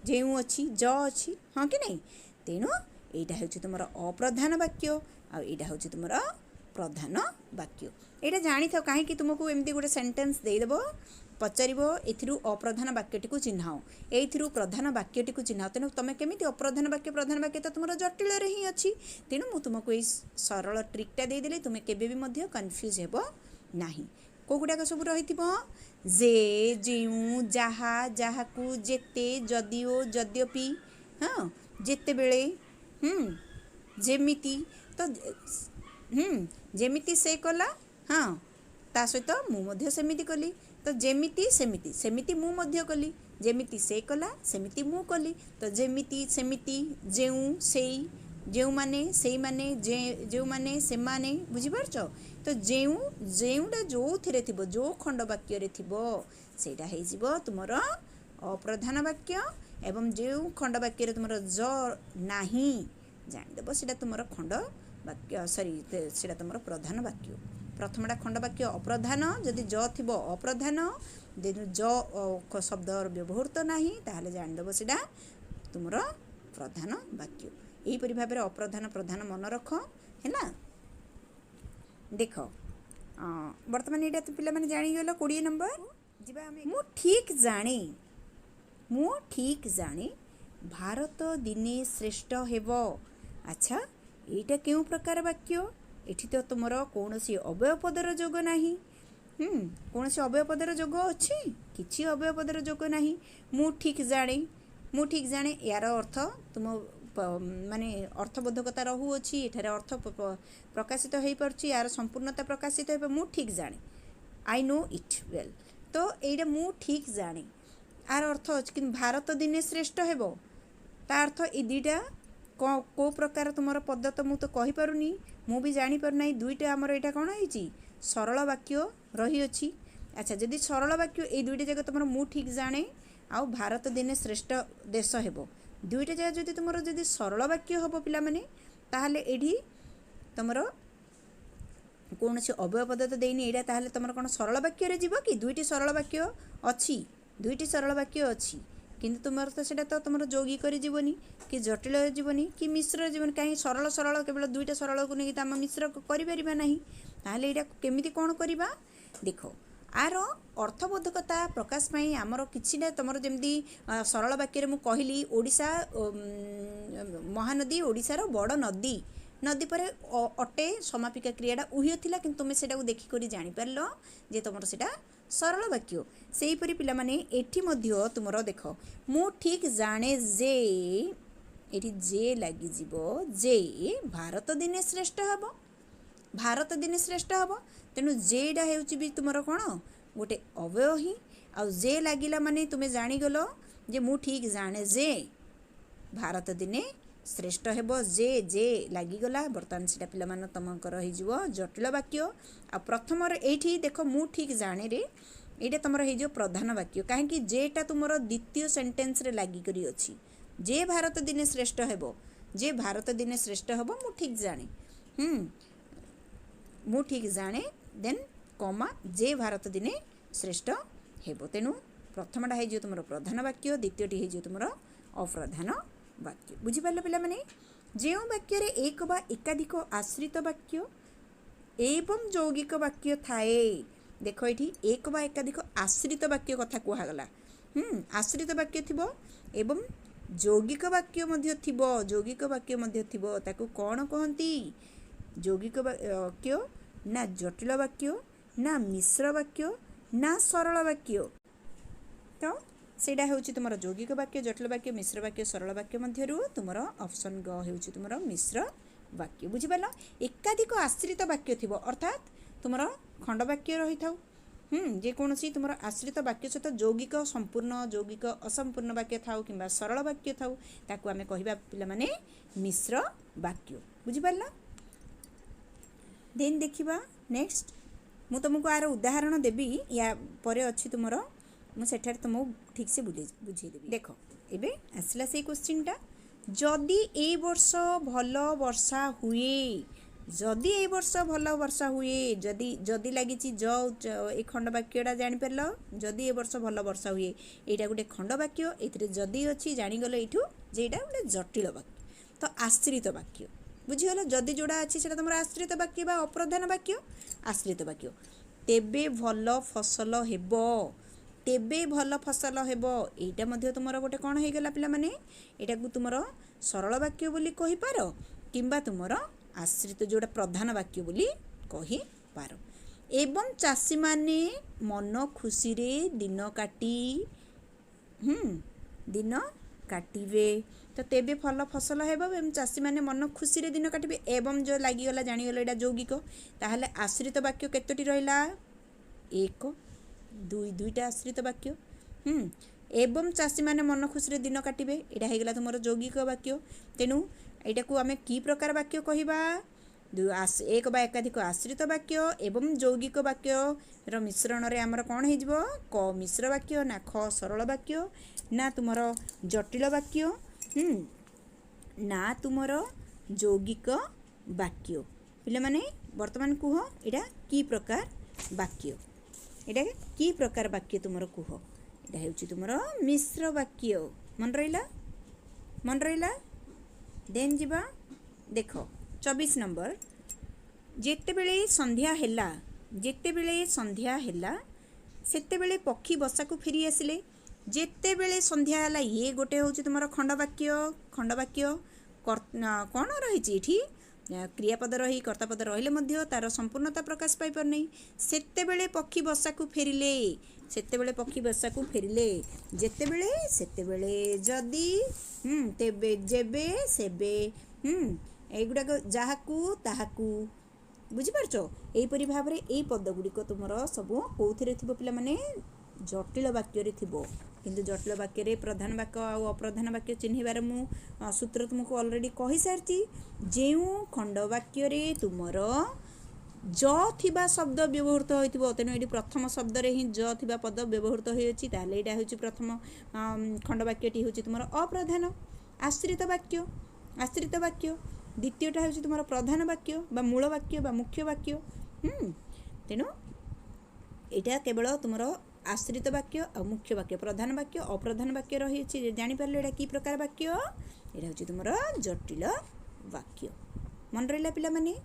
जेउ अछि ज अछि हाँ कि नहीं तेणु एटा होछि तुमर अप्रधान वाक्य आ एटा होछि तुमर प्रधान वाक्य। एटा जानी थाओ काहे कि तुमको एमती गोटे सेंटेंस दे देबो पचारिबो एथिरु अप्रधान वाक्यटी को चिन्हाओ एथिरु प्रधान वाक्यटी को चिन्हाओ तेणु तुम केमिति अप्रधान वाक्य प्रधान वाक्य तो तुम जटिल रे ही अछि तेणु मु तुमको ए सरल ट्रिकटा दे देले तुम केबे भी मध्य कन्फ्यूज हेबो नाही। को गुडाक सब रहिथिबो जे जेउ जहा जहाकू जेते जदिओ जद्यपि हाँ जेते बेले जेमिति तो जेमिति से कला हाँ ता सहित मु मध्य सेमिति कली तो जेमिति सेमिति सेमिति मु मध्य कली जेमिति से कला सेमिति मु कली तो जेमिति सेमिति जेउ सेई जेउ माने सेई माने जेउ माने से माने बुझी पारछो तो जेउ जेउडा जो थिरे थिबो जो खंड वाक्य रे थिबो सेटा हे जिवो तुमरो अप्रधान वाक्य एवं जेउ खंड वाक्य रे तुमरो ज नाही जान देबो सेटा तुमरो खंड वाक्य सॉरी सेटा तुमरो प्रधान वाक्य। प्रथमटा खंड वाक्य अप्रधान जदि ज थिबो अप्रधान जेनु ज शब्द व्यवहृत नाही ताहले जान देबो सेटा तुमरो प्रधान वाक्य। यही परि भाबरे अप्रधान प्रधान मन रख हैला। देख वर्तमान एटा तो पिला माने जानि गेलो 20 नंबर जिबा हम मु ठीक जाने भारत दिने श्रेष्ठ हेबो। अच्छा एटा केउ प्रकार वाक्य एठी तो तुमर कौनसी अवयव पदर जोग नाही कौनसी अवयव पदर जोग अछि किछि अवयव पदर जोग नाही। मु ठीक जाने यार अर्थ तुम माने अर्थबोधकता रहुअछि एठारे अर्थ प्रकाशित हो पारुछि यार संपूर्णता प्रकाशित हो मु ठीक जाने आई नो इट वेल तो एटा मु ठीक जाने आर अर्थ अछि कि भारत दिने श्रेष्ठ हेबो ता अर्थ ए दुईटा को प्रकार तुमर पद तो मु तो कहि पारुनी मु भी जानि पारु नै दुईटा हमर एटा कोन होइछि सरल वाक्य रही अछि। अच्छा जदि सरल वाक्य ए दुईटा जगह तुमर मु ठीक जाने आउ भारत दिने श्रेष्ठ देश हेबो दुईटा जगह जदि तुमर जदि सरल वाक्य हेबो पिला माने ताहाले एठी तुमर कौन से अव्यय पद तो देनी एटा ताहाले तुमर कोन सरल वाक्य रे जीवो कि दुईटी सरल वाक्य अछि दुईटी सरल वाक्य अछि किंतु तुमर तो सेटा तो तुमर जोगी करी जीवनी कि जटिल जीवनी कि मिश्र जीवन कहीं सरल सरल केवल दुईटा सरल को नहीं आम मिश्र करि परिबा नहीं ताहाले एटा केमिति कोन करिबा देखो आर अर्थबोधकता प्रकाश पाई आमर किछि ना तुमर जेमदी सरल वाक्य मु कहली ओडिशा महानदी ओडिशार बड़ नदी नदी पर अटे समापिका क्रियाटा उही थिला किंतु तुमे सेटा को देखि करी जानि परलो जे तुमर सेटा सरल वाक्य सेही परि पिला माने एठी मध्य तुमर देखो मु ठीक जाने जे एठी जे लागि जीवो जे भारत दिने श्रेष्ठ हबो भारत दिने श्रेष्ठ हबो तेनु जेडा हेउची भी तुमर कोन गोटे अवयव ही आ जे लागिला माने तुमे जानि गलो जे मु ठीक जाने जे भारत दिने श्रेष्ठ हेबो जे लागी गला बर्तमान सेटा पिला मान तमकर हे जिवो जटिल वाक्य आ प्रथम एठी देखो मु ठीक जाने रे एटा तमर हे जो प्रधान वाक्य काहे कि जेटा तुमर द्वितीय सेंटेंस रे लागी करी अछि जे भारत दिने श्रेष्ठ हेबो जे भारत दिने श्रेष्ठ हेबो मु ठीक जाने मु ठीक जाने देन कमा जे भारत दिने श्रेष्ठ हेबो तेनु प्रथमटा हे जो तुमर प्रधान वाक्य द्वितीयटी हे जो तुमर अप्रधान वाक्य बुझी पारलो पिला माने जे वाक्य रे एक बा एकाधिक आश्रित वाक्य एवं यौगिक वाक्य थाए देखो एठी एक बा एकाधिक आश्रित वाक्य कथा कुहा गला आश्रित वाक्य थिबो एवं यौगिक वाक्य मध्य थिबो यौगिक वाक्य मध्य थिबो ताकू कोन कहंती यौगिक वाक्य ना जटिल वाक्य ना मिश्र वाक्य ना सरल वाक्य तो सेटा हेउची तुमर यौगिक वाक्य जटिल वाक्य मिश्र वाक्य सरल वाक्य मध्यरु तुमर ऑप्शन ग हेउची तुमर मिश्र वाक्य बुझी पाला एकाधिक आश्रित वाक्य थिबो अर्थात तुमर खंड वाक्य रही थाउ जे कोनसी तुमर आश्रित वाक्य सहित यौगिक संपूर्ण यौगिक असंपूर्ण वाक्य थाउ किंबा सरल वाक्य थाउ ताकू आमे कहिबा पिला माने मिश्र वाक्य बुझी पाला देन देखिबा नेक्स्ट मु तुमको आर उदाहरण देबी या परे अछि तुमर मु सेठार तुमको ठीक से बुझे देबी देखो एबे आसला से क्वेश्चन टा जदी ए वर्ष भल वर्षा हुए जदी ए वर्ष भल वर्षा हुए जदी जदी लागि छि ज ए खंड वाक्यटा जानि परलो जदी ए वर्ष भल वर्षा हुए एटा गुटे खंड वाक्य एथिरे जदी अछि जानि गलो एठू जे एटा गुटे जटिल वाक्य तो आश्रित वाक्य बुझीगल जदि जोड़ा अच्छी से तुम आश्रित वाक्य बा अप्रधान वाक्य आश्रित वाक्य तेबे भल फसल हेबो तेबे भल फसल हेबो एटा मध्य तुमर गोटे कौन हो गला पिला माने एटा को तुमर सरल वाक्य बोली कहि पारो किंबा तुमर आश्रित जोड़ा प्रधान वाक्य बोली कहि पारो एवं चासी माने मन खुशी रे दिन काटी दिन काटिबे तो तेबे फल फसल हेबो एवं चासी माने मन खुशी रे दिन काटिबे एवं जो लागि गला जानि गला एटा यौगिक ताहाले आश्रित वाक्य केतोटी रहिला एक दुई दुईटा आश्रित वाक्य एवं चासी माने मन खुशी रे दिन काटिबे एटा हे गला तुमरो यौगिक वाक्य तेनु एटा को आमे की प्रकार वाक्य कहिबा एक बा एकाधिक आश्रित वाक्य एवं यौगिक वाक्य रो मिश्रण रे हमर कोन हे जिवो क मिश्र वाक्य ना ख सरल वाक्य ना तुमरो जटिल वाक्य ना तुमरो यौगिक वाक्य पिले माने वर्तमान कुह एटा की प्रकार वाक्य एटा की प्रकार वाक्य तुमरो कुह एटा हेउची तुमरो मिश्र वाक्य मन रहिला देन जिबा देखो 24 नंबर जेते बेले संध्या हेला सेते बेले पक्षी बसा को फेरी आसिले जेते बेले संध्या हला ये गोटे होची तुमरो खंड वाक्य कौन रही एठी क्रियापद रही कर्तापद रहिले तार संपूर्णता प्रकाश पाई पार नहीं। सेतेबेले पक्षी बसा को फेरिले, सेतेबेले पक्षी बसा को फेरिले, जेतेबेले सेतेबेले, जदि तेबे, जेबे सेबे, एगुड़ाक जहाकू ताहाकू, बुझिपारछ। एहीपरि भाव में यही पदगुड़िक तुमर सब कौथिरे थिबो पिला माने जटिल वाक्य थिबो। किंतु जटिल वाक्य प्रधान वाक्य और अप्रधान वाक्य चिन्हिबार मु सूत्र तुमको ऑलरेडी कहि सारची। जेउ खंड वाक्य तुमर ज थिबा शब्द व्यवहृत होइथिबो, तेणु एटी प्रथम शब्द रे ही ज थिबा पद व्यवहृत होइछि, ताले एटा होछि प्रथम खंड वाक्यटी होछि तुमर अप्रधान आश्रित वाक्य। आश्रित वाक्य द्वितीयटा होछि तुमर प्रधान वाक्य बा मूल वाक्य बा मुख्य वाक्य। तेणु एटा केवल तुमर आश्रित वाक्य और मुख्य वाक्य, प्रधान वाक्य अप्रधान वाक्य रही जानी पारले एटा की प्रकार वाक्य, एटा होछि तुमर जटिल वाक्य। मन रहिला पिला माने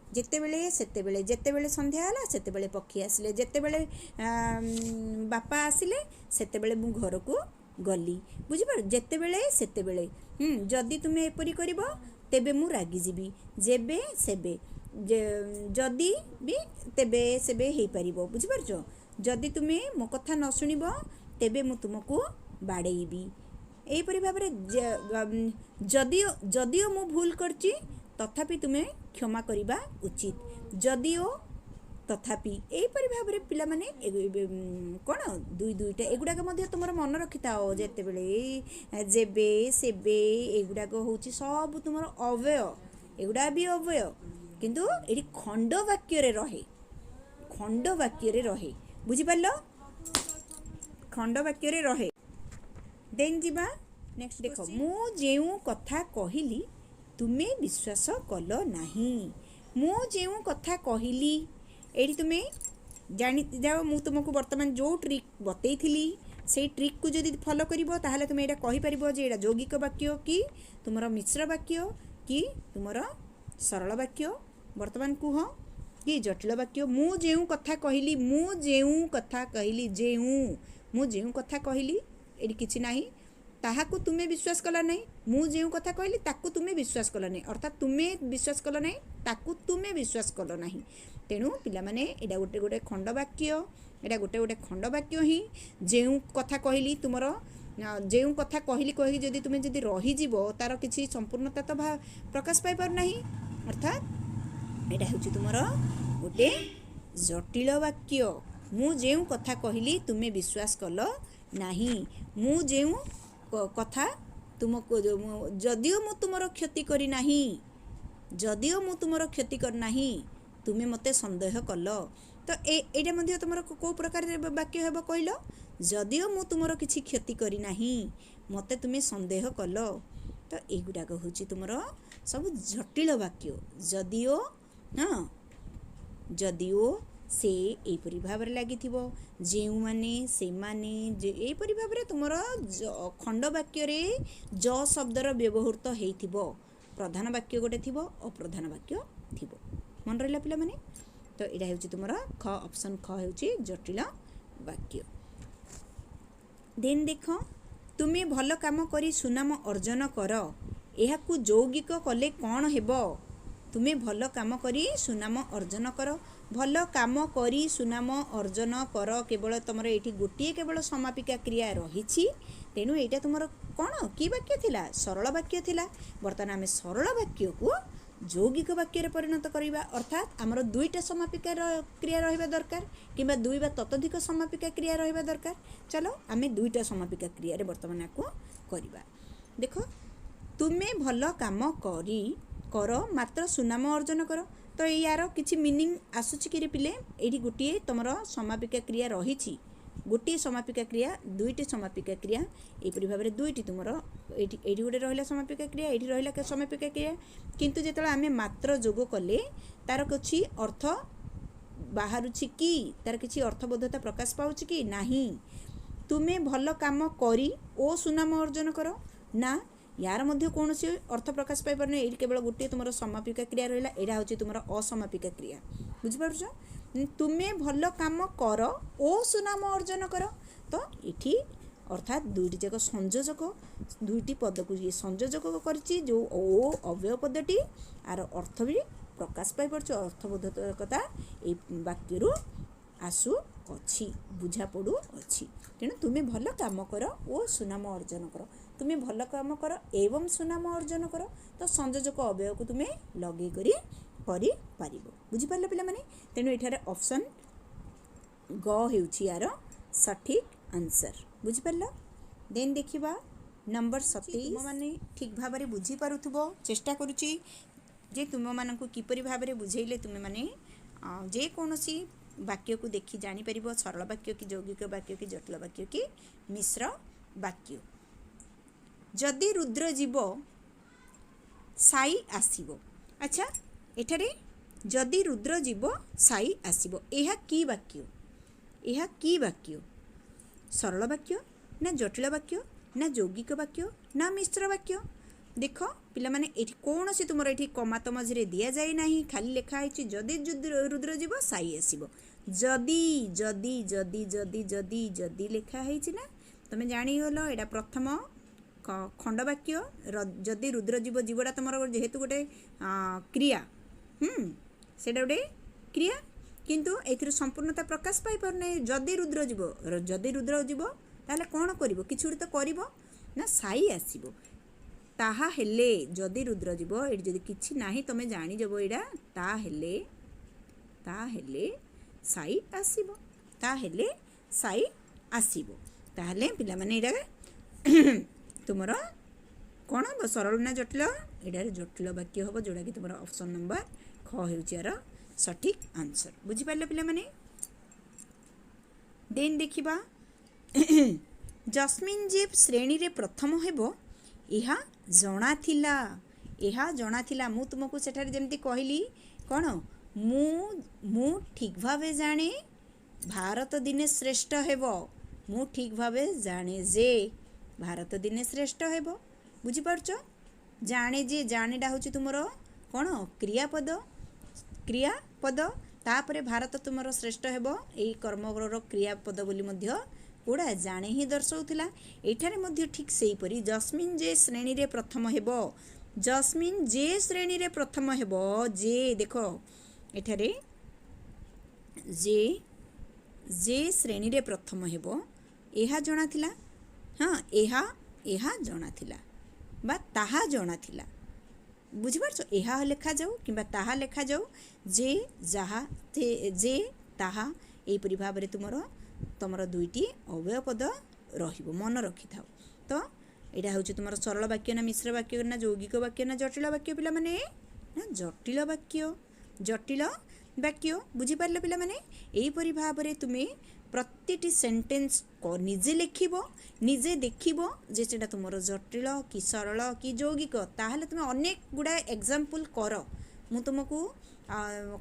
जेतेबेले सेतेबेले, जेतेबेले संध्या होला सेतेबेले पक्षी आसिले, जेतेबेले बापा आसिले सेतेबेले मु घर को गली, बुझिपार। जेतेबेले सेतेबेले, जदि तुमे एपरि करिवो तेबे मु रागी जीबी, जेबे सेबे, जदि भी तेबे सेबे हेई परिबो, बुझिपारछ। जदि तुमे मो कथा न शुणिबो तेबे मु तुमको बाड़ेइबी। एहीपरि भाव में जदिओ मु भूल करची तथापि तुमे क्षमा करिबा उचित, जदिओ तथापि। एहीपरि भाव में पिला माने कौन दुई दुईटा एगुड़ाक तुम मन रखि था। जेतेबेले जेबे सेबे एगुड़ाक होची सब तुम अव्यय, एगुड़ा भी अव्यय, किंतु एटी खंड वाक्य रे रहे, खंड वाक्य रे रहे, बुझिपारल, खंड वाक्य रे रहे। देन जीवा नेक्स्ट देख, मु जेउ कथा कहिली तुमे विश्वास कल नाही। मु जेउ कथा कहिली एटी तुमे जानी जाओ, मु तुमको वर्तमान जो ट्रिक बतई थी से ट्रिक को जदि फॉलो करिवो ताहले तुमे एटा कहि परिबो जे एटा यौगिक वाक्य कि तुमर मिश्र वाक्य कि तुमर सरल वाक्य। वर्तमान कुह कि जटिल वाक्य। मु जेउ कथा कहिली, मु जेउ कथा कहिली, मु जेउ कथा कहिली एटी किछि नाही, ताहाकु तुमे विश्वास कला नहीं। मु जेउ कथा कहिली ताकु तुमे विश्वास कला नहीं, अर्थात तुमे विश्वास कला नहीं ताकु तुमे विश्वास कल नहीं। तेणु पिला माने एटा गोटे गोटे खंड वाक्य, एटा गोटे गोटे खंड वाक्य ही। जेउ कथा कहिली तुमर जेउ कथा कहिली कहि जदि तुमे जदि रही जीवो तार किछि संपूर्णता तो प्रकाश पाई पार नहीं, अर्थात एटा होछि तुमर गोटे जटिल वाक्य। मु जेउ कथा कहिली तुमे विश्वास कल नहीं, मु जेउ कथा तुमको जदिओ मु तुमर क्षति करी नाही, जदिओ मु तुमर क्षति कर नाही तुमे मते संदेह कल। तो एटा मध्ये तुमर को प्रकार वाक्य हेबो कहलो, जदिओ मु तुमर किछि क्षति करी नाही मते तुमे संदेह कल। तो एगुडाक होछि तुमर सब जटिल वाक्य। जदिओ, हाँ, जदिओ से एपरि भाव में लगी थी, जेउ माने से माने एपरि भाव में तुमर खंड वाक्य रे ज शब्दर व्यवहृत होइथिबो। प्रधान वाक्य गोटे थिबो, अप्रधान वाक्य थिबो। मन रहिला पिला माने। तो एटा हेउची तुमर ख, ऑप्शन ख हेउची जटिल वाक्य। देन देख, तुमे भल काम करी सुनाम अर्जन कर, एहाकु यौगिक कले कौन हेबो। तुमे भल काम करी सुनाम अर्जन कर, भल काम करी सुनाम अर्जन कर केवल तुमर एठी गोटे केवल समापिका क्रिया रही। तेणु एटा तुमर कौन कि वाक्य थिला, सरल वाक्य थिला। बर्तमान आम सरल वाक्य को यौगिक वाक्य रे परिणत करिबा, अर्थात आमर दुईटा समापिका क्रिया रहिबा दरकार किबा दुई बा ततोधिक समापिका क्रिया रहिबा दरकार। चलो आम दुईटा समापिका क्रिया रे वर्तमान को करिबा। देखो, तुमे भल काम करी कर मात्र सुनाम अर्जन कर। तो यार किछि मीनिंग आसुछि कि रे पिले, एठी गोटे तुमर समापिका क्रिया रही, गोटे समापिका क्रिया दुईटी समापिका क्रिया एपरि भाव में दुईटी तुमर एठी गोटे रहिला समापिका क्रिया, एठी रहिला समापिका क्रिया। किंतु जेतले आमे मात्र जोग कले तार किछि अर्थ बाहरुछि कि, तार किछि अर्थबोधता प्रकाश पाउछि कि नाही। तुमे भल काम करी ओ सुनाम अर्जन कर ना, यार मध्य कौन सी अर्थ प्रकाश पाई पारने। ये केवल गोटे तुम समापिका क्रिया रहा, यहाँ हूँ तुम असमापिका क्रिया, बुझिपारुछ। तुमे भल काम कर ओ सुनाम अर्जन कर। तो ये अर्थात दुईटी जाक संयोजक दुईटी पद को ये संयोजक करछि जो ओ अव्यय पदटी आर अर्थ भी प्रकाश पाई पारछ अर्थबोधकता ए वाक्य आसु अच्छी बुझा पड़ू अच्छी तेणु तुम्हें भल काम कर ओ सुनाम अर्जन कर तुम्हें भल काम कर एवं सुनाम अर्जन कर तो संयोजक अव्यय को तुम्हें लगे करि पारिबो बुझिपारल पिला माने तेणु एठारे ऑप्शन ग हेउछि यार सठिक आंसर बुझिपारल। देन देखिबा नंबर 27 तुम माने ठीक भाव में बुझी पारुथबो चेष्टा करूची जे तुम मानक किपरि भाव में बुझेइले तुम माने जे कोनोसी वाक्य को देखि जानी परिबो सरल वाक्य कि यौगिक वाक्य कि जटिल वाक्य कि मिश्र वाक्य। जदि रुद्र जीव साई आसीबो अच्छा एठारे जदि रुद्र जीव साई आसीबो एहा की वाक्य सरल वाक्य ना जटिल वाक्य ना यौगिक वाक्य ना मिश्र वाक्य देख पिला माने एठी कौन से तुम एठी कमात मझे दि जाए ना खाली लिखाई जदि रुद्र जीव साई आसीबो जदि जदि जदि जदि जदि जदि लिखाई ना तुम जानीगल एटा प्रथम खंडवाक्य जदि रुद्र जीव जीवटा तुम जेहेतु गोटे क्रिया से गोटे क्रिया किंतु ए संपूर्णता प्रकाश पाई पारना जदि रुद्र जीव ताले कौन करिवो किछि गोटे तो करिवो ना साई आसीबो ताहा हेले जदि रुद्र जीव एटी जदि किछि नाही तमे जानि जबो एडा ताहेले साई आसीबो ताहेले पिला माने एडा तुमरा कौन सरल ना जटिल एडार जटिल वाक्य हम जोड़ा कि तुम ऑप्शन नंबर ख होउचियार सठिक आंसर बुझी पारले पिला माने। देन देखिबा जस्मिन जीव श्रेणी रे प्रथम हेबो इहा जणा थिला मु तुमको सेठारे जेमती कहली कौन मु ठीक भावे जाने भारत दिने श्रेष्ठ हेबो मु ठीक भावे जाने जे भारत दिने श्रेष्ठ हेबो बुझी पारछ जाने जे जानेटा होची तुमर कौन क्रियापद तापरे भारत तुमर श्रेष्ठ हेबो एई कर्मर क्रियापद बोली मध्य पूरा जाने ही दर्शाउथिला एठारे मध्य ठीक सेही परी जस्मिन जे श्रेणी रे प्रथम हेबो जे देखो एठारे जे श्रेणी रे प्रथम हेबो एहा जणा थिला हाँ एहा जणा थिला बा ताहा जणा थिला बुझी पारछ एहा लेखा जाऊ किंबा ताहा लेखा जाऊ जे जाहा जे ताहा एपरि भाव रे तुमर दुईटी अव्यय पद रहिबो मन रखि थाओ तो एटा होची तुमर सरल वाक्य ना मिश्र वाक्य ना यौगिक वाक्य ना जटिल वाक्य पिला माने ना जटिल वाक्य बुझी पारले पिला माने एई परि भाव रे तुमे प्रतिटी सेंटेंस को निजे लिखिबो निजे देखिबो जे सेटा तुमर जटिल कि सरल कि यौगिक ताहले तुमे अनेक गुडा एग्जांपल करो मु तुमको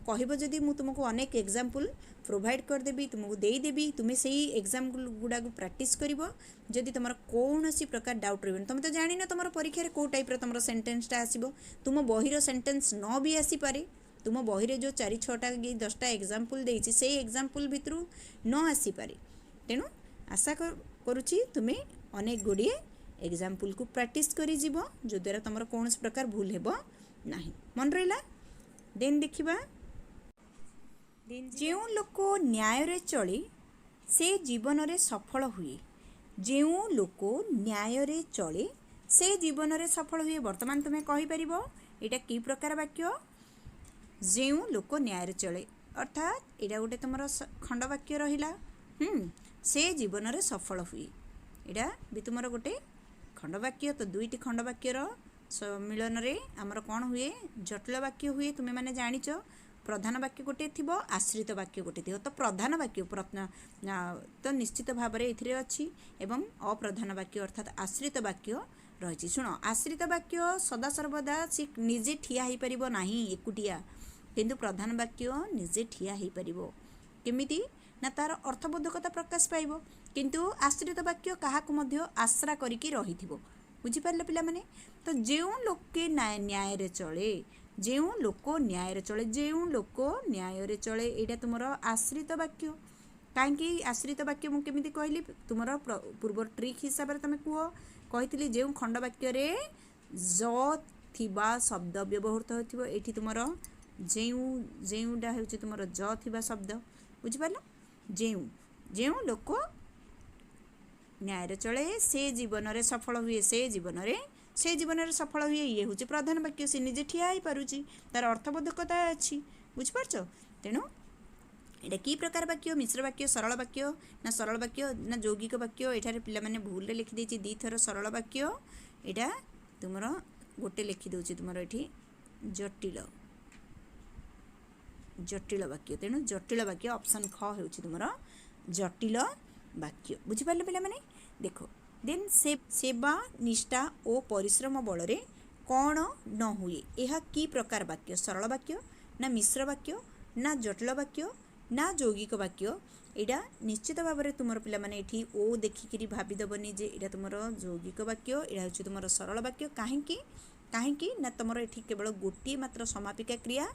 कहब जदि मु तुमको अनेक एग्जांपल प्रोवाइड करदेवी तुमको देदेवी तुम्हें से ही एग्जांपल गुड़ा को प्रैक्टिस करिवो जदि तुम कौन सी प्रकार डाउट रही तुम तो जान तुम परीक्षा रे को टाइप तुम सेंटेंसटा आसीबो तुम बहिर सेंटेंस न भी आसी पारे तुम बहिरे जो 4-6टा 10टा एग्जांपल देछि से एग्जांपल भितरु न आसी पारे तेणु आशा करुछि तुम्हें अनेक गुड़िए एग्जांपल को प्रैक्टिस करि जीवो जो द्वारा तुम कौन प्रकार भूल हेबो नाही मन रहिला। देन देखिबा जेउ लोक न्याय रे चले से जीवन रे सफल हुए जेउ लोक न्याय रे चले से जीवन रे सफल हुए वर्तमान तुम्हें कहि परिबो एटा की प्रकार वाक्य जेउ लोक न्याय रे चले अर्थात एटा गोटे तुमर खंड वाक्य रहिला से जीवन रे सफल हुए एटा भी तुमर गोटे खंड वाक्य तो दुईटी खंड वाक्यर सम्मिलन रे आमर कौन हुए जटिल वाक्य हुए तुम्हें माने जानिच प्रधान वाक्य गोटे थिबो आश्रित वाक्य गोटे थिबो तो प्रधान वाक्य तो निश्चित भाव में एथिरे अछि एवं अप्रधान वाक्य अर्थात आश्रित वाक्य रही शुण आश्रित वाक्य सदा सर्वदा सी निजे ठिया हो पारिबो नाही एकुटिया किंतु प्रधान वाक्य निजे ठिया हो पारिबो केमिति ना तार अर्थबोधकता प्रकाश पाइबो किंतु आश्रित वाक्य काहाकु मध्य आश्रा करिकि रहिथिबो बुझी पारले पिला माने तो जेउ लोके न्याय रे चले जेउ लोक न्याय रे चले जेउ लोक न्याय रे चले एटा तुमरो आश्रित वाक्य कहीं आश्रित वाक्य मुझे केमी कहली तुम पूर्व ट्रिक हिसाब से तुम कह कही जो खंड वाक्य ज थिबा शब्द व्यवहृत हो ये तुम जोटा हूँ तुम ज थिबा शब्द बुझिपार जो लोक न्याय चले से जीवन में सफल हुए से जीवन में सफल हुए ये हूँ प्रधान वाक्य से निजे ठिया हो पारुची तार अर्थबोधकता अच्छी बुझिपार तेणु एटा की प्रकार वाक्य मिश्र वाक्य सरल वाक्य ना सरल वाक्य ना यौगिक वाक्य एठारे पिला माने भूल रे लिखि देछि दी थर सरल वाक्य एटा तुमर गोटे लिखि दउछि तुमर एठी जटिल जटिल वाक्य तेणु जटिल वाक्य ऑप्शन ख हेउछि तुमर जटिल वाक्य बुझि पाले पिला माने देखो देन सेवा निष्ठा और परिश्रम बल रे कौन न हुए यह की प्रकार वाक्य सरल वाक्य ना मिश्र वाक्य ना जटिल वाक्य ना यौगिक वाक्य एटा निश्चित भाव में तुम पिला माने एठी ओ देखिकी भाविदेवनी जे एटा तुम यौगिक वाक्य एटा हूँ तुम सरल वाक्य कहीं ना तुम एठी केवल गोटे मात्र समापिका क्रिया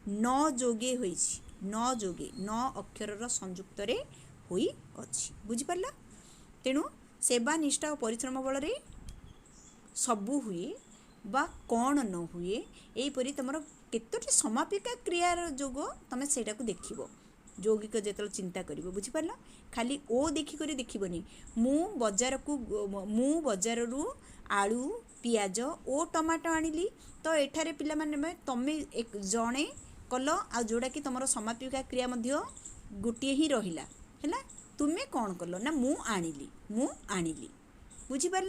न जोगे होइछि न जोगे न अक्षर संयुक्त रे होई अछि बुझिपार तेणु सेवा निष्ठा और परिश्रम बल रे सबू हुए बा कौन न हुए यहीपरी तुम केतोटी समापिका क्रियार जोग तुम सेटा को देखिबो यौगिक जो चिंता कर बुझिपार खाली ओ देखिक देखनी मु बजार रु आलू पियाज ओ टमाटो आनिली तो एठारे पिला माने तमे एक जणे कल आ जोड़ा कि तुम समापिका क्रिया मध्य गोटे ही रहिला हैला तुमे कौन कल ना मु आनिली बुझिपार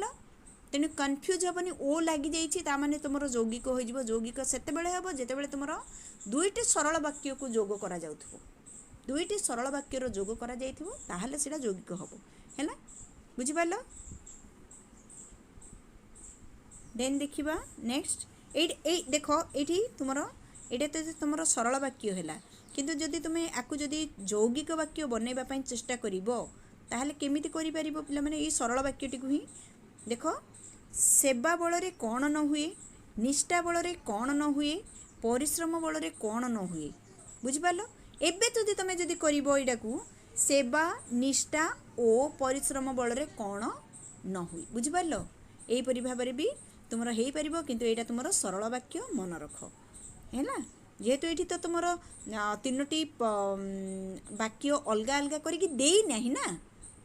तेणु कन्फ्यूज हेनी ओ लगी जाइए तुम यौगिक हो यौगिक से हम जिते तुम दुईटी सरल वाक्य को जोग करा जाउथबो दुईटी सरल वाक्यर जोग करा जाइथिबो ताहले सेटा यौगिक हबो हैला बुझिपारलो देन देखिबा नेक्स्ट ए देखो एठी तुमरो एटा तो तुमरो सरल वाक्य हैला किंतु जदि तुमे आकु जदि यौगिक वाक्य बनैबा पई चेष्टा करिवो ताहले केमिति करि परिबो पिला माने ई सरल वाक्यटी को ही देखो सेवा बल रे कौन न हुए निष्ठा बल रे कौन न हुए परिश्रम बल रे कौन न हुए बुझिपारलो एबे जदि तुम जदि करिवो एटा को सेवा निष्ठा और परिश्रम बल रे कौन न हुए बुझिपारलो एही परि भाव रे भी तुमरो हेई परिबो किंतु एटा तुमरो सरल वाक्य मन रख हैला जेहेतु ये तो तुम तीनोटी वाक्य अलग अलग करके देई नहीं ना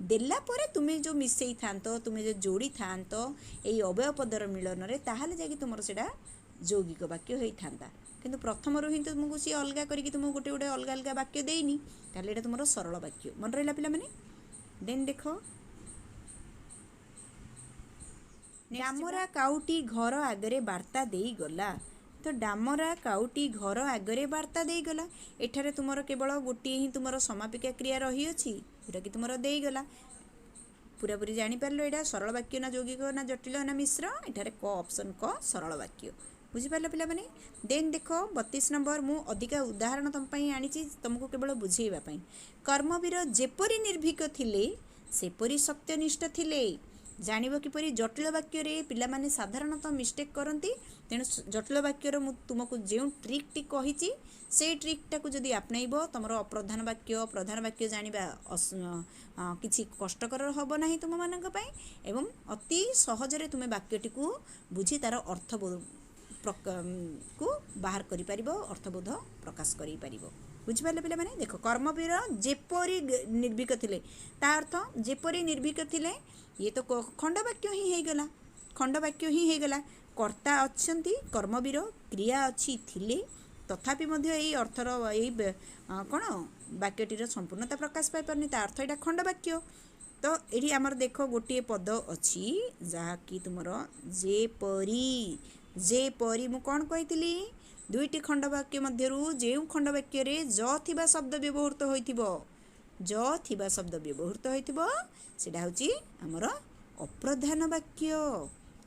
देला परे तुम्हें जो मिसई था तुम्हें जो जोड़ी था यही अवयव पदर मिलन रे ताहले जाकि तुमर सेटा यौगिक वाक्य होता किंतु प्रथम ही तुमको सी अलग करके तुमको गोटे गोटे अलग अलग वाक्य देनी ताहले एटा तुमर सरल वाक्य मन रहा पिला माने देन देख डामरा काउटी घर आगरे वार्ता देई गला तो डामरा काउटी घर आगरे वार्ता देई गला एठारे तुमर केवल गोटे ही तुमर समापिका क्रिया रही अछि जोटा कि तुमर देई गला पूरा पूरी जानि पारलो एटा सरल वाक्य ना यौगिक ना जटिल ना मिश्र एठारे क ऑप्शन क सरल वाक्य बुझी पारलो पिला माने देन देखो 32 नंबर मु अधिका उदाहरण तुम पई आनिछि तुमको केवल बुझेइबा पई कर्मवीर जेपरि निर्भीक थिले सेपरि सत्यनिष्ठ थिले जानिबो किपरि जटिल वाक्य रे पिला माने साधारणतः मिस्टेक करती तेणु जटिल वाक्यर तुमको जो ट्रिकटी कही से ट्रिकटा को जदि आपणब तुम प्रधान वाक्य जानिबा किछि कष्टकर हब नाही तुम मानक पई एवं अति सहजरे तुम वाक्यटी को बुझी तार अर्थ को बाहर करि परिबो अर्थबोध प्रकाश करि परिबो बुझिपारे पिला माने देखो कर्मवीर जेपरि निर्भीक थिले ता अर्थ जेपरि निर्भीक थिले ये तो खंडवाक्य ही हेगला खंडवाक्य ही हेगला कर्ता अच्छंती कर्मवीर क्रिया अच्छी थिले तथापि मध्य यही अर्थर यही कौन वाक्यटीर संपूर्णता प्रकाश पाई पारनी ता अर्थ यहाँ खंडवाक्य तो ये आमर देख गोटे पद अच्छी जहाँकि तुमर जेपरी मु कौन कही दुईटी खंडवाक्य मध्यरु जो खंडवाक्य रे ज थिबा शब्द व्यवहृत होइथिबो ज थिबा शब्द व्यवहृत होइथिबो सेटा होची हमर अप्रधान वाक्य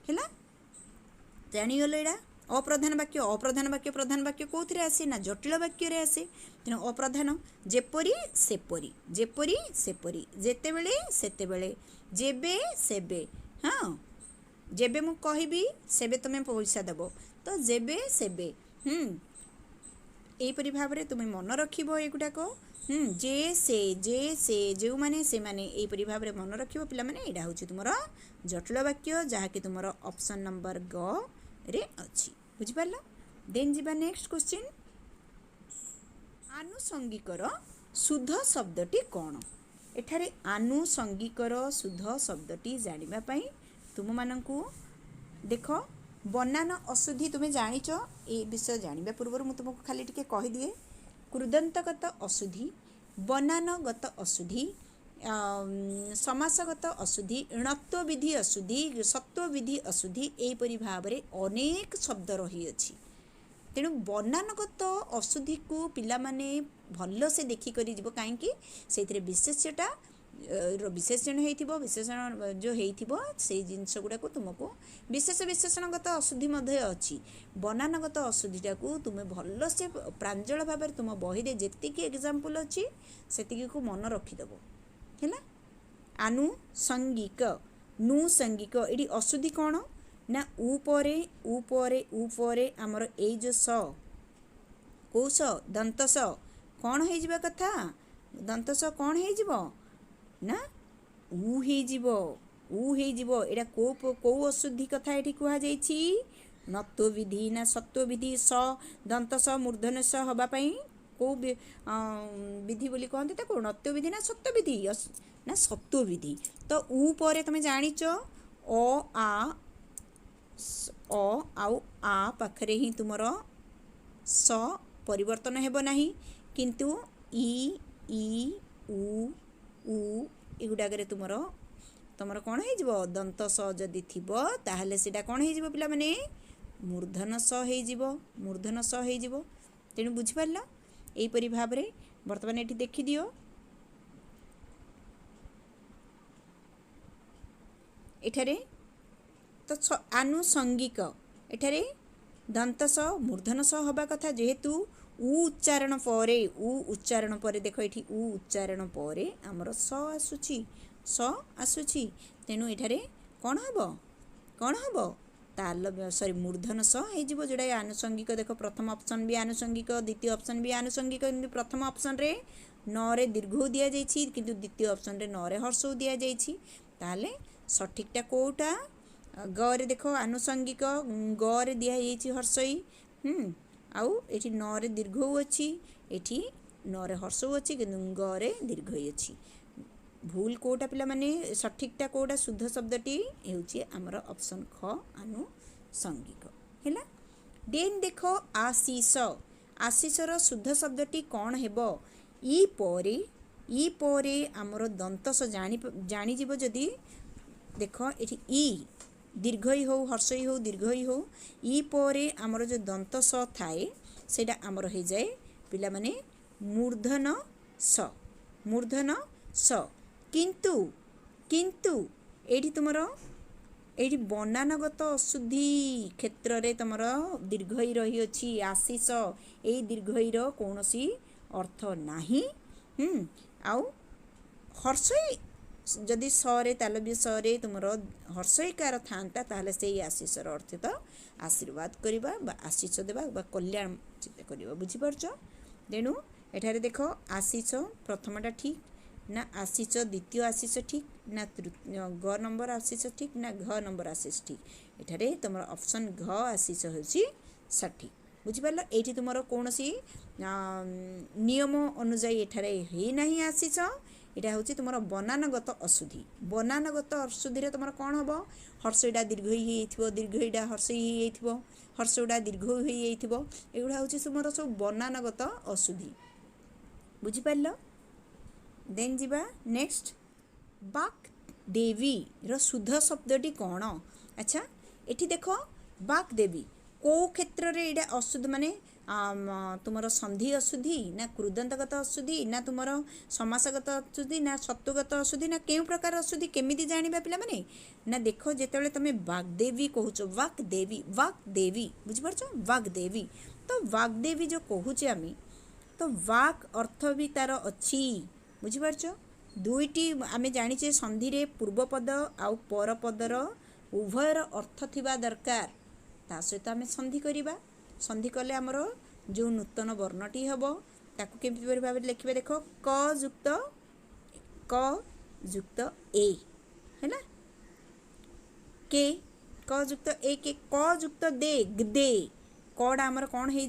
हैला जानिगलो एडा अप्रधान वाक्य प्रधान वाक्य कोथिरे आसे ना जटिल वाक्य रे आसे तेणु अप्रधान जेपरी सेपरी जेतेबेले सेतेबेले जेबे सेबे हाँ जेबे मु कहबी सेबे तुमे पैसा देबो तो जेबे सेबे एपरी भाव में तुम मन रखिब एगुड़ाक जे से जो माने से माने एपरी भाव में मन रखिब पिला माने एटा होची तुमर जटिल वाक्य जहाँकि तुमर ऑप्शन नंबर ग रे अछि बुझि पारला। देन जीवा नेक्स्ट क्वेश्चन आनुषंगिकर शुद्ध शब्दटी कौन एठारे आनुषंगिकर शुद्ध शब्दटी जानिबा पई तुम मानकू देख बनान अशुद्धि तुम्हें जानिच ए विषय जानिबा पूर्व मु तुमको खाली टिके कहि दिए कृदंतगत अशुद्धि बनानगत अशुद्धि समासगत अशुद्धि णत्व विधि अशुद्धि सत्व विधि अशुद्धि एपरि भाव में अनेक शब्द रही अछि तेणु बनानगत अशुद्धि को पिला माने भल से देखिक कहीं से विशेष्यटा विशेषण हो विशेषण जो हो जिनस गुड़ा तुमको विशेष विशेषणगत अशुद्धि अच्छी बनानगत अशुद्धिटा को तुम भल से प्रांजल भाव में तुम बही जी एग्जाम्पल अच्छी से को मन रखिदेव है आनुषंगिक नुसंगिक ये अशुद्धि कौन ना ऊपरे ऊपरे ऊपरे आमर ए जो स कौ स दंत स कौन हो कथा दंत स कौन हो ना ऊ हो एटा को अशुद्धि कथा ये कहुई नत्व विधि ना सत्व विधि स दंत स मूर्धन स हवापाई को विधि बोली कहते को नत्व विधि ना सत्व विधि ना सत्व विधि तो ऊ पर तुम जानिच आउ आ पाखरे ही तुमर स परिवर्तन हेब नाही किंतु ई उ एगुड़ाक तुमर तुमर कौन हो दंत स जदि थिब ताहले सेटा कौन हो पिला माने मूर्धन स मूर्धन स हो तेणु बुझिपारा यहीपरि भाव में बर्तमान ये देखिदियो एठारे तो आनुषंगिक एठारे दंत स मूर्धन स हवा कथा जेहेतु उच्चारण पर देख ये उच्चारण पर आमर स आसुची तेणु एठारे कौन हम ताल सॉरी मूर्धन स हो जोड़ा आनुषंगिक देख प्रथम ऑप्शन भी आनुषंगिक द्वितीय ऑप्शन भी आनुषंगिक प्रथम ऑप्शन रे न रे दीर्घ दि जाइछि किंतु द्वितीय ऑप्शन रे न रे हर्ष दि जाइछि ताले सठिकटा कोटा ग रे देख आनुषंगिक ग रे दि जाइछि हर्षई आउ एठी न रे दीर्घ अछि एठी न रे हर्ष अछि किंतु ग रे दीर्घ अछि भूल कोटा पिला माने सठिकटा कोटा शुद्ध शब्दटी हेउची हमर ऑप्शन ख आनुषंगिक हैला। देन देखो आशीषर शुद्ध शब्दटी कौन हेबो ई परे हमर दंत स जानी जीव जदि देख एठी ई दीर्घई हो हर्षई हो दीर्घई हो ई परे हमर जो दंत स थाए सेटा हमर हो जाए पिला माने मूर्धन स किंतु एठी तुमर एठी बनानगत अशुद्धि क्षेत्र रे तुमर दीर्घई रही अछि आशीष ए दीर्घई रो कोनोसी अर्थ नाही आउ हर्षई जदि सरे तालव्य सरे तुमर हर्षईकार था ताहले से आशीषर अर्थ तो आशीर्वाद करवा बा आशीष देवा बा कल्याण चिंता करवा बुझी पारछ तेणु एठारे देख आशीष प्रथमटा ठीक ना आशीष द्वितीय आशीष ठीक ना ग नंबर आशीष ठीक ना घ नंबर आशीष ठीक एठारे तुम ऑप्शन घ आशीष होची सठिक बुझिपार ये तुम कौन सी नियम अनुजाई एठारे ही नहीं आशीष यहाँ हूँ तुम बनानगत अशुद्धि तुम कौन हम हर्षईटा दीर्घ ही दीर्घईटा हर्षई हर्षईटा दीर्घ ही एगुड़ा हूँ तुम सब बनानगत अशुद्धि बुझिपार। देन जीवा नेक्स्ट बाग्देवी रो शुद्ध शब्दटी कौन अच्छा एठी देख बाग्देवी को क्षेत्र रे एटा अशुद्ध माने तुमर संधि अशुद्धि ना कृदंतगत अशुद्धि ना तुमर समासगत अशुद्धि ना सत्वगत अशुद्धि ना केउ प्रकार अशुद्धि केमिति जानिबा पिला माने ना देखो जेतेबेले तमे बाग्देवी कहूचो वाग्देवी बुझि परछो वाग्देवी तो वाग्देवी जो कहूचे आमी तो वाक अर्थ भी तार अच्छी बुझिपारछ दुईटी आमे जानिचे संधि रे पूर्वपद आउ परपदर उभयर अर्थ थिबा दरकार ता सहित आमे संधि करिबा संधि कले हमरो जो नूतन वर्णटी हम ताकू केमिति भाव लिखिबे देख क युक्त ए है के क युक्त ए के क युक्त दे गदे कड़ा आमर कौन हो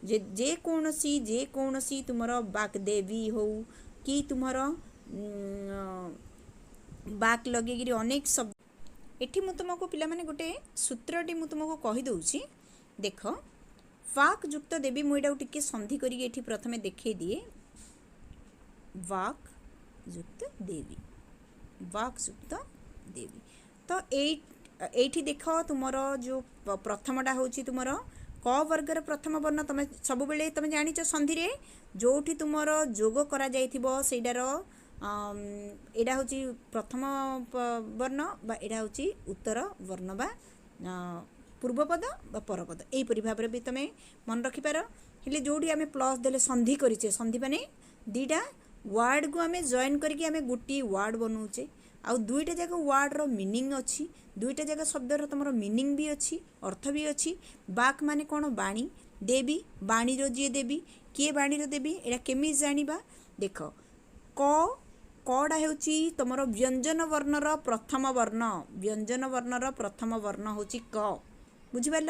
जे कौनसी तुमर बागदेवी हो कि तुमर बाक लगे अनेक शब्द एठी मु तुमको पिला माने गोटे सूत्रटी मु तुमको कहि दउची देख वाक युक्त देवी मुझे टिके संधि करी एठी प्रथमे देखे दिए वाक युक्त देवी तो एठी देख तुमर जो प्रथमटा होची तुमर क वर्गर प्रथम वर्ण तुम सब बेले तुम जानी संधि रे जोठी तुमर जोग करा जाइथिबो सेडार एडा होची प्रथम वर्ण बा एडा होची उत्तर वर्ण बा पूर्वपद बा परपद एहीपरि भाव भी तुम मन रखिपार हेले जोड़ी आम प्लस देले संधि करिचे संधि माने दीटा वर्ड को आम जॉइन करके आम गोटे वर्ड बनाऊे आउ दुईटा जाक वर्ड रो मीनिंग अच्छी दुईटा जाक शब्दर तुम मीनिंग भी अच्छी अर्थ भी अच्छी बाक माने कौन बाणी देवी बाणीर जी देवी किए बाणीर देवी एटा केमी जानिबा देख कड़ा होची तुम व्यंजन वर्णर प्रथम वर्ण होची क बुझिपार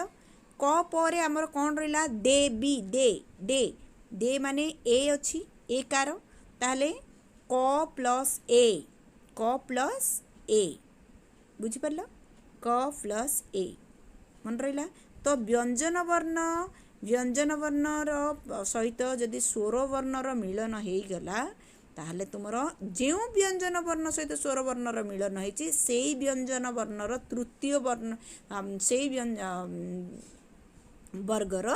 क पर आमर कौन रहा देवी दे माने ए अच्छी ए कार ताहले क प्लस ए बुझिपार क प्लस ए मन रहा तो व्यंजन वर्णर सहित जदि स्वर वर्णर मिलन हो गला ताहले तुमर जो व्यंजन वर्ण सहित स्वर वर्णर मिलन होती से व्यंजन वर्णर तृतीय वर्ण से वर्गर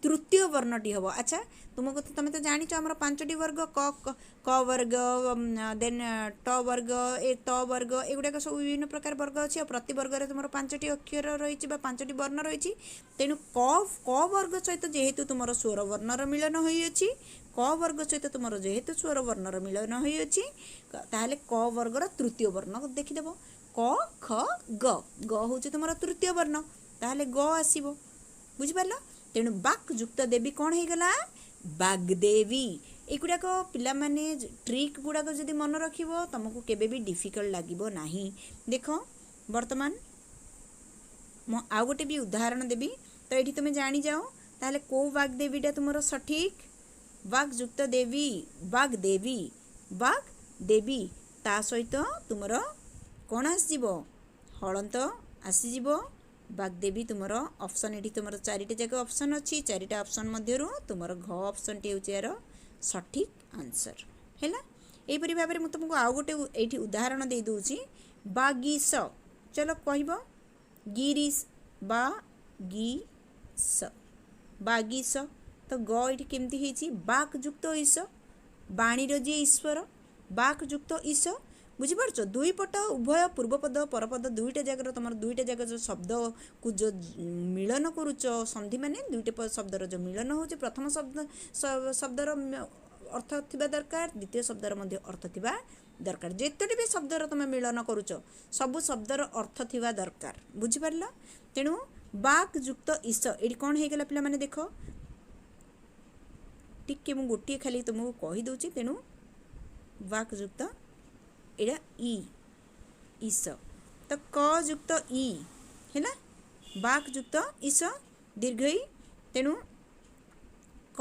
तृतीय वर्णटी हम अच्छा तुमको तुम तो जानी आम 5टी वर्ग क वर्ग देन ट वर्ग ए त वर्ग एगुड़ाक सब विभिन्न प्रकार वर्ग अच्छी प्रति वर्ग में तुम 5टी अक्षर रही 5टी वर्ण रही तेणु क वर्ग सहित जेहेतु तुम स्वर वर्णर मिलन होइछि क वर्ग सहित तुम जेहेतु स्वर वर्णर मिलन होइछि ताहले क वर्गर तृतीय वर्ण देखिदेव क ख ग हूँ तुम तृतीय वर्ण ताहले ग आसीबो बुझिपार तेणु बाक युक्त देवी कौन हो गला बागदेवी एगुड़ाक पिला माने ट्रिक गुड़ाक जदि मन रखिबो तुमको केबे भी डिफिकल्ट लागिबो नाही देख वर्तमान मो आउ गोटे भी उदाहरण देवी तो ये तुम जानी जाओ ताहले को बागदेवीटा तुमर सठिक बाग युक्त देवी बागदेवी ता सहित तुमर कौन आसीजिवो हलंत आसीजिवो बागदेवी तुमर ऑप्शन ये तुम 4टा जाक ऑप्शन अच्छी 4टा ऑप्शन मध्यरु तुमर घ ऑप्शन टी होची यार सठिक आंसर हैला एपरि भाव में तुमको आउ गोटे ये उदाहरण दे दूची बागीस चलो कहब गिरीश बागीस तो ग ये केमती होती बाक युक्त ईश बाणीर जी ईश्वर बाक युक्त ईश बुझिपार दुई पट उभय पूर्वपद परपद दुईटा जगह तुम दुईटा जगह जो शब्द को जो मिलन करुच संधि माने दुईटा शब्दर जो मिलन हो प्रथम शब्दर अर्थ थिबा दरकार द्वितीय शब्दर मध्य अर्थ थिबा दरकार जेतोटी भी शब्दर तुम मिलन करुच सबु शब्दर अर्थ थिबा दरकार बुझिपार तेणु बाक युक्त ईश ये कौन हो गला पिला माने देख टिके मु गोटे खाली तुमको कही दूची तेणु बाक युक्त एडा ईश तो क युक्त ई है बाक युक्त ईश दीर्घ ई तेणु क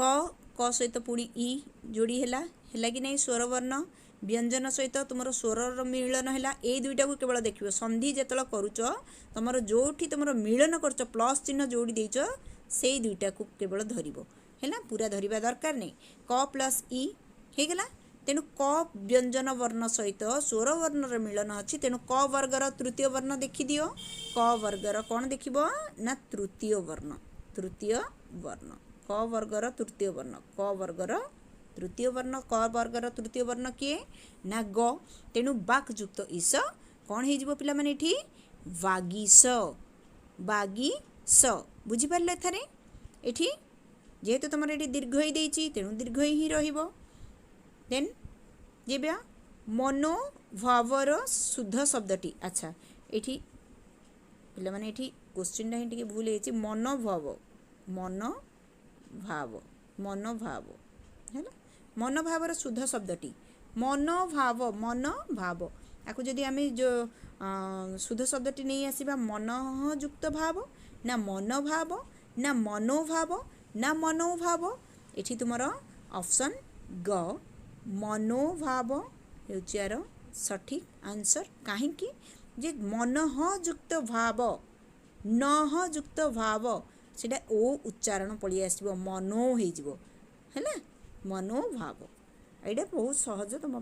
सहित पुणी ई जोड़ी है कि नहीं स्वर वर्ण व्यंजन सहित तुम स्वर मिलन है ये दुईटा को केवल देख संधि जिते करुच तुम जो तुम मिलन कर प्लस चिन्ह जोड़ी देच से दुईटा को केवल धर है पूरा धरवा दरकार नहीं क प्लस ई होगला तेणु क व्यंजन वर्ण सहित स्वर वर्णर मिलन अच्छी तेणु क वर्गर तृतीय वर्ण देखिदि क वर्गर कौन देख ना तृतीय वर्ण क वर्गर तृतीय वर्ण क वर्गर तृतीय वर्ण किए ना ग तेणु बाक युक्त ईश कौन हो पिला माने एठी बागीस बुझिपारे एथारे एठी जेहेतु तुम ये दीर्घ ही देछि तेणु दीर्घ ही रहिबो देन जेबा मनोभावर शुद्ध शब्दटी अच्छा ये पे मैंने क्वेश्चन ही भूल है मनोभाव मनोभाव मनोभाव है मनोभावर शुद्ध शब्दटी मनोभाव मनोभाव आपको जदि आम जो शुद्ध शब्दटी नहीं आसवा मनयुक्त भाव ना मनोभाव ना मनोभाव ना मनोभाव एठी तुमर ऑप्शन ग मनोभाव यार सठिक आंसर कहीं जे मनयुक्त भाव नयुक्त भाव सेटा ओ उच्चारण पड़ी आसो मनो है मनोभाव एटा बहुत सहज तुम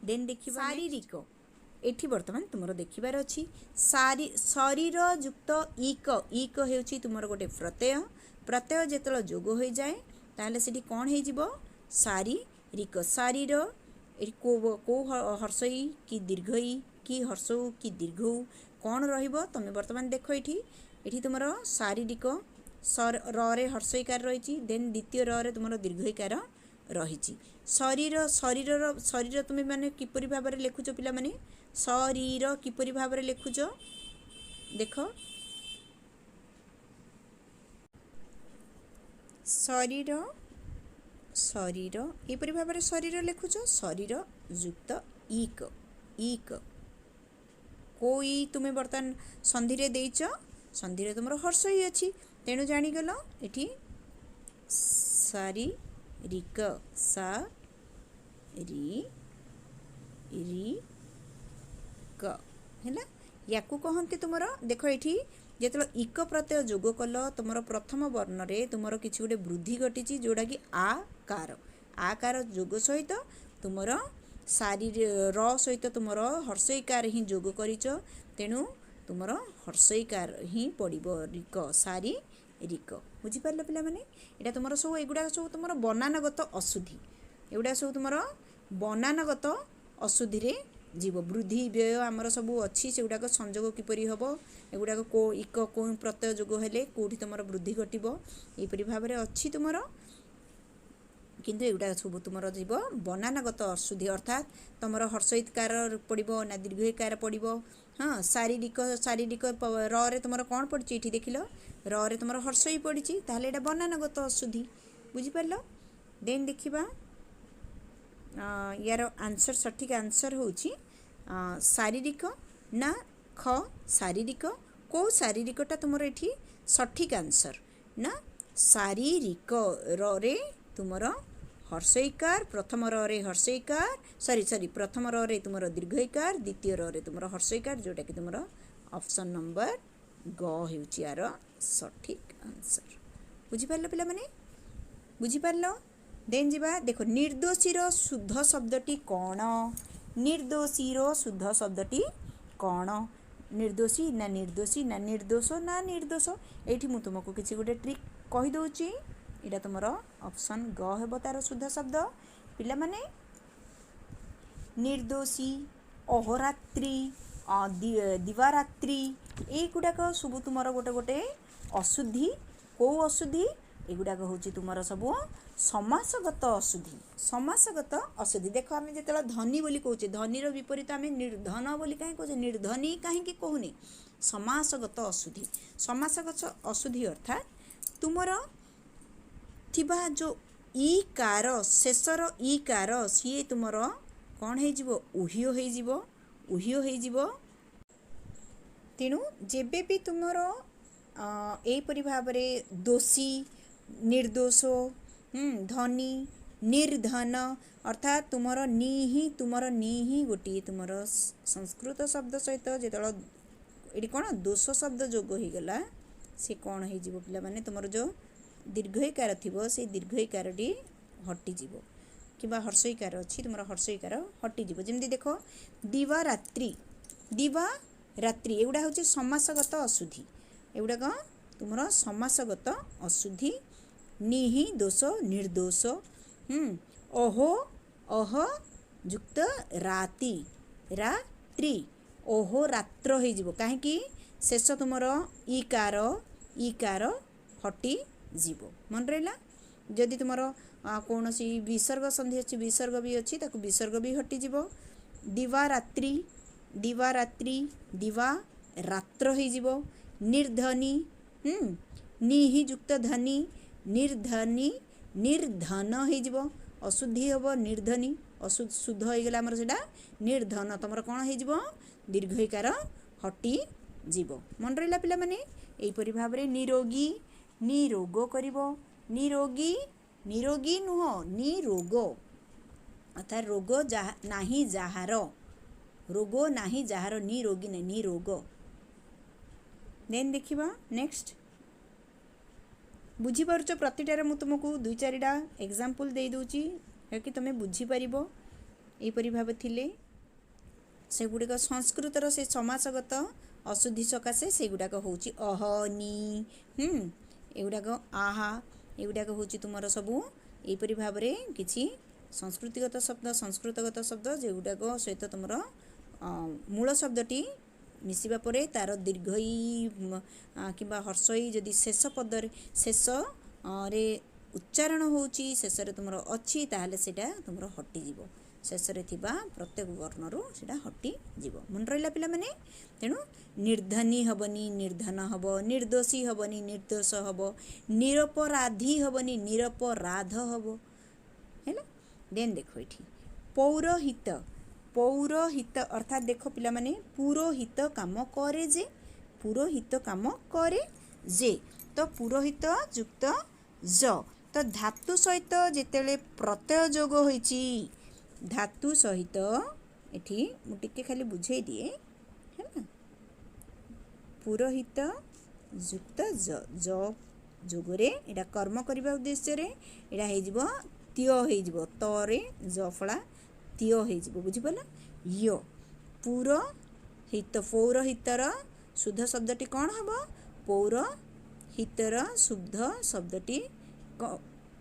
देन देखिए शारीरिक एठी बर्तमान तुमर देखिबार अच्छी शरीर युक्त इक इक हेउची तुमर गोटे प्रत्यय प्रत्यय जेतल जोग हो जाए ताहले सेठी कौन हो शारीरिक शरीर को हर्षई कि दीर्घई कि हर्षौ कि दीर्घौ कौन रहिबो तुम बर्तमान देख ये तुम शारीरिक रे हर्षईकार रही देन द्वितीय रे तुम दीर्घईकार रही शरीर शरीर शरीर तुम मैंने किपरि भाव में लिखुच पिला माने शरीर किपरि भाव में लिखुच देख शरीर शरीर एपरि भाव में शरीर लिखुच शरीर युक्त इक इक कोई तुम्हें बर्तमान संधि रे देइच संधि रे तुम हर्ष ही अच्छी तेणु जानीगल ये शारीरिक सा री क है या कहते तुम देख ये जो इक प्रत्यय जोग कल तुम प्रथम वर्ण रे तुम किसी गोटे वृद्धि घटी जोड़ा कि आकार जोग सहित तुम र सहित तुम हर्षईकार ही जोग कर तेणु तुम हर्षईकार ही पड़ो रिक शारीरिक बुझीपार पिला माने एटा तुम सब एगुड़ा सब तुम बनानगत अशुद्धि एगुड़ा सब तुम बनानगत अशुद्धि रे जीव वृद्धि व्यय आमर सब अच्छी से गुड़ाक संजोग किपरि हम एगुड़ाक को इक को प्रत्यय जोग हेले कौटी तुम वृद्धि घटो यहपरि भाव में अच्छी तुम किंतु एगुड़ा सब तुम जीव बनानगत अशुद्धि अर्थात तुम हर्षईकार पड़ो ना दीर्घईकार पड़ो हाँ शारीरिक शारीरिक रे तुम कौन पड़ी ये देख रे तुम हर्षई पड़ी ताहले एटा बनानगत अशुद्धि बुझीपार देन देखा यार आंसर सठिक आंसर होची शारीरिक ना ख शारीरिक को शारीरिकटा तुमर एठी सठिक आंसर ना शारीरिक रे तुमर हर्षईकार प्रथम रे हर्षईकार सॉरी प्रथम रे तुमर दीर्घईकार द्वितीय रे तुमर हर्षईकार जोटा कि तुमर ऑप्शन नंबर ग हेउची यार सठिक आंसर बुझीपार पिला माने बुझीपार देन जीवा देखो निर्दोषीर शुद्ध शब्दटी कौन निर्दोषीर शुद्ध शब्दटी कौन निर्दोषी ना निर्दोष ना निर्दोष ये मुझे तुमको किसी गोटे ट्रिक कहीदे यहाँ तुम ऑप्शन ग हे तार शुद्ध शब्द पिला माने निर्दोषी अहोरात्रि दिवारात्रि युड़ाक सब तुम गोटे गोटे अशुद्धि कौ अशुद्धि एगुड़ाक हूँ तुम सब समासगत अशुद्धि समासगत अशुद्धि देख आम जो धनी बोली कहूँ धनीर विपरीत आम निर्धन बोली कहीं कहूँ निर्धनी कहीं कहूनी समासगत अशुद्धि समासगत अशुद्धि अर्थात तुमर थिबा जो ईकार शेषर ईकार सी तुमर कौन हो उह्य हो तेणु जेबे भी तुमर एपरि भाव में दोषी निर्दोष धनी निर्धन अर्थात तुमर नी ही गोटे तुमर संस्कृत शब्द सहित जो ये कौन दोष शब्द जोग हो गला से कौन हो पिला माने तुमर जो दीर्घईकार थी से दीर्घईकार हटिज कि हर्षईकार अच्छी तुम हर्षईकार हटिज जमी देख दिवारात्रि दिवारात्रि एगुड़ा हूँ समासगत अशुद्धि एगुड़ाक तुम समासगत अशुद्धि निहि दोष निर्दोष अहो अह युक्त राति रात्रि ओहो रात्र हो कहीं शेष तुमर ईकार हटि जीव मन रहा जदि तुम कौन सी विसर्ग संधि अच्छी विसर्ग भी अच्छी ताकू विसर्ग भी हटिज दिवारात्रि दिवा रात्र हो निर्धनी नि ही जुक्त धनी निर्धनी निर्धन हो अशुद्धि हम निर्धनी शुद्ध हो गला आमर सेटा निर्धन तुम कौन हो दीर्घईकार हटि जीव मन रहा पिला माने एपरि भाव में निरोगी निरोग कर निरोगी निरोगी नुह निरोग अर्थात रोग नाही जार रोग नाही जार निरोगी नहीं निरोग देन देखिबा नेक्स्ट बुझीपारुच प्रतिटार मु तुमको दुई चारिटा एग्जांपल दे दूची कि तुम बुझीपर यहपरी भाव थिले से गुड़िक संस्कृतर से समासगत अशुद्धि सकाशे से गुड़ाक होची अह नि एगुड़ाक आहा एगुड़ाक होची तुमर सबू यहपरी भाव में किसी संस्कृतिगत शब्द संस्कृतगत शब्द जेगुड़ाक सहित तुमर मूल शब्दटी मिसिबा परे तार दीर्घई किंबा हर्षई जदि शेष पदर शेष रे उच्चारण होची शेष रे तुमर अच्छी ताहले सेटा तुमर हटि जीवो शेष रे थिबा प्रत्येक वर्णरू सेटा हटि जीवो मन रहिला पिला माने तेणु निर्धनी हबनी निर्धन हब निर्दोषी हबनी निर्दोष हब निरपराधी हबनी निरपराध हब हैला देन देखो एठी पौरहित पौरहित अर्थात देखो पिला माने पुरोहित काम करे जे पुरोहित काम करे जे तो पुरोहित युक्त ज तो धातु सहित जेतेले प्रत्यय जोग होईची धातु सहित एठी मु टिके खाली बुझेई दिए है पुरोहित युक्त ज ज जोगरे एटा कर्म करबा उद्देश्य रे एटा हे जिवो त्यो हे जिवो तरे ज फळा त्यो हे जिवो बुझि पला यो पुरोहित पौरहितर शुद्ध शब्दटी कौन हम पौरहितर शुद्ध शब्दटी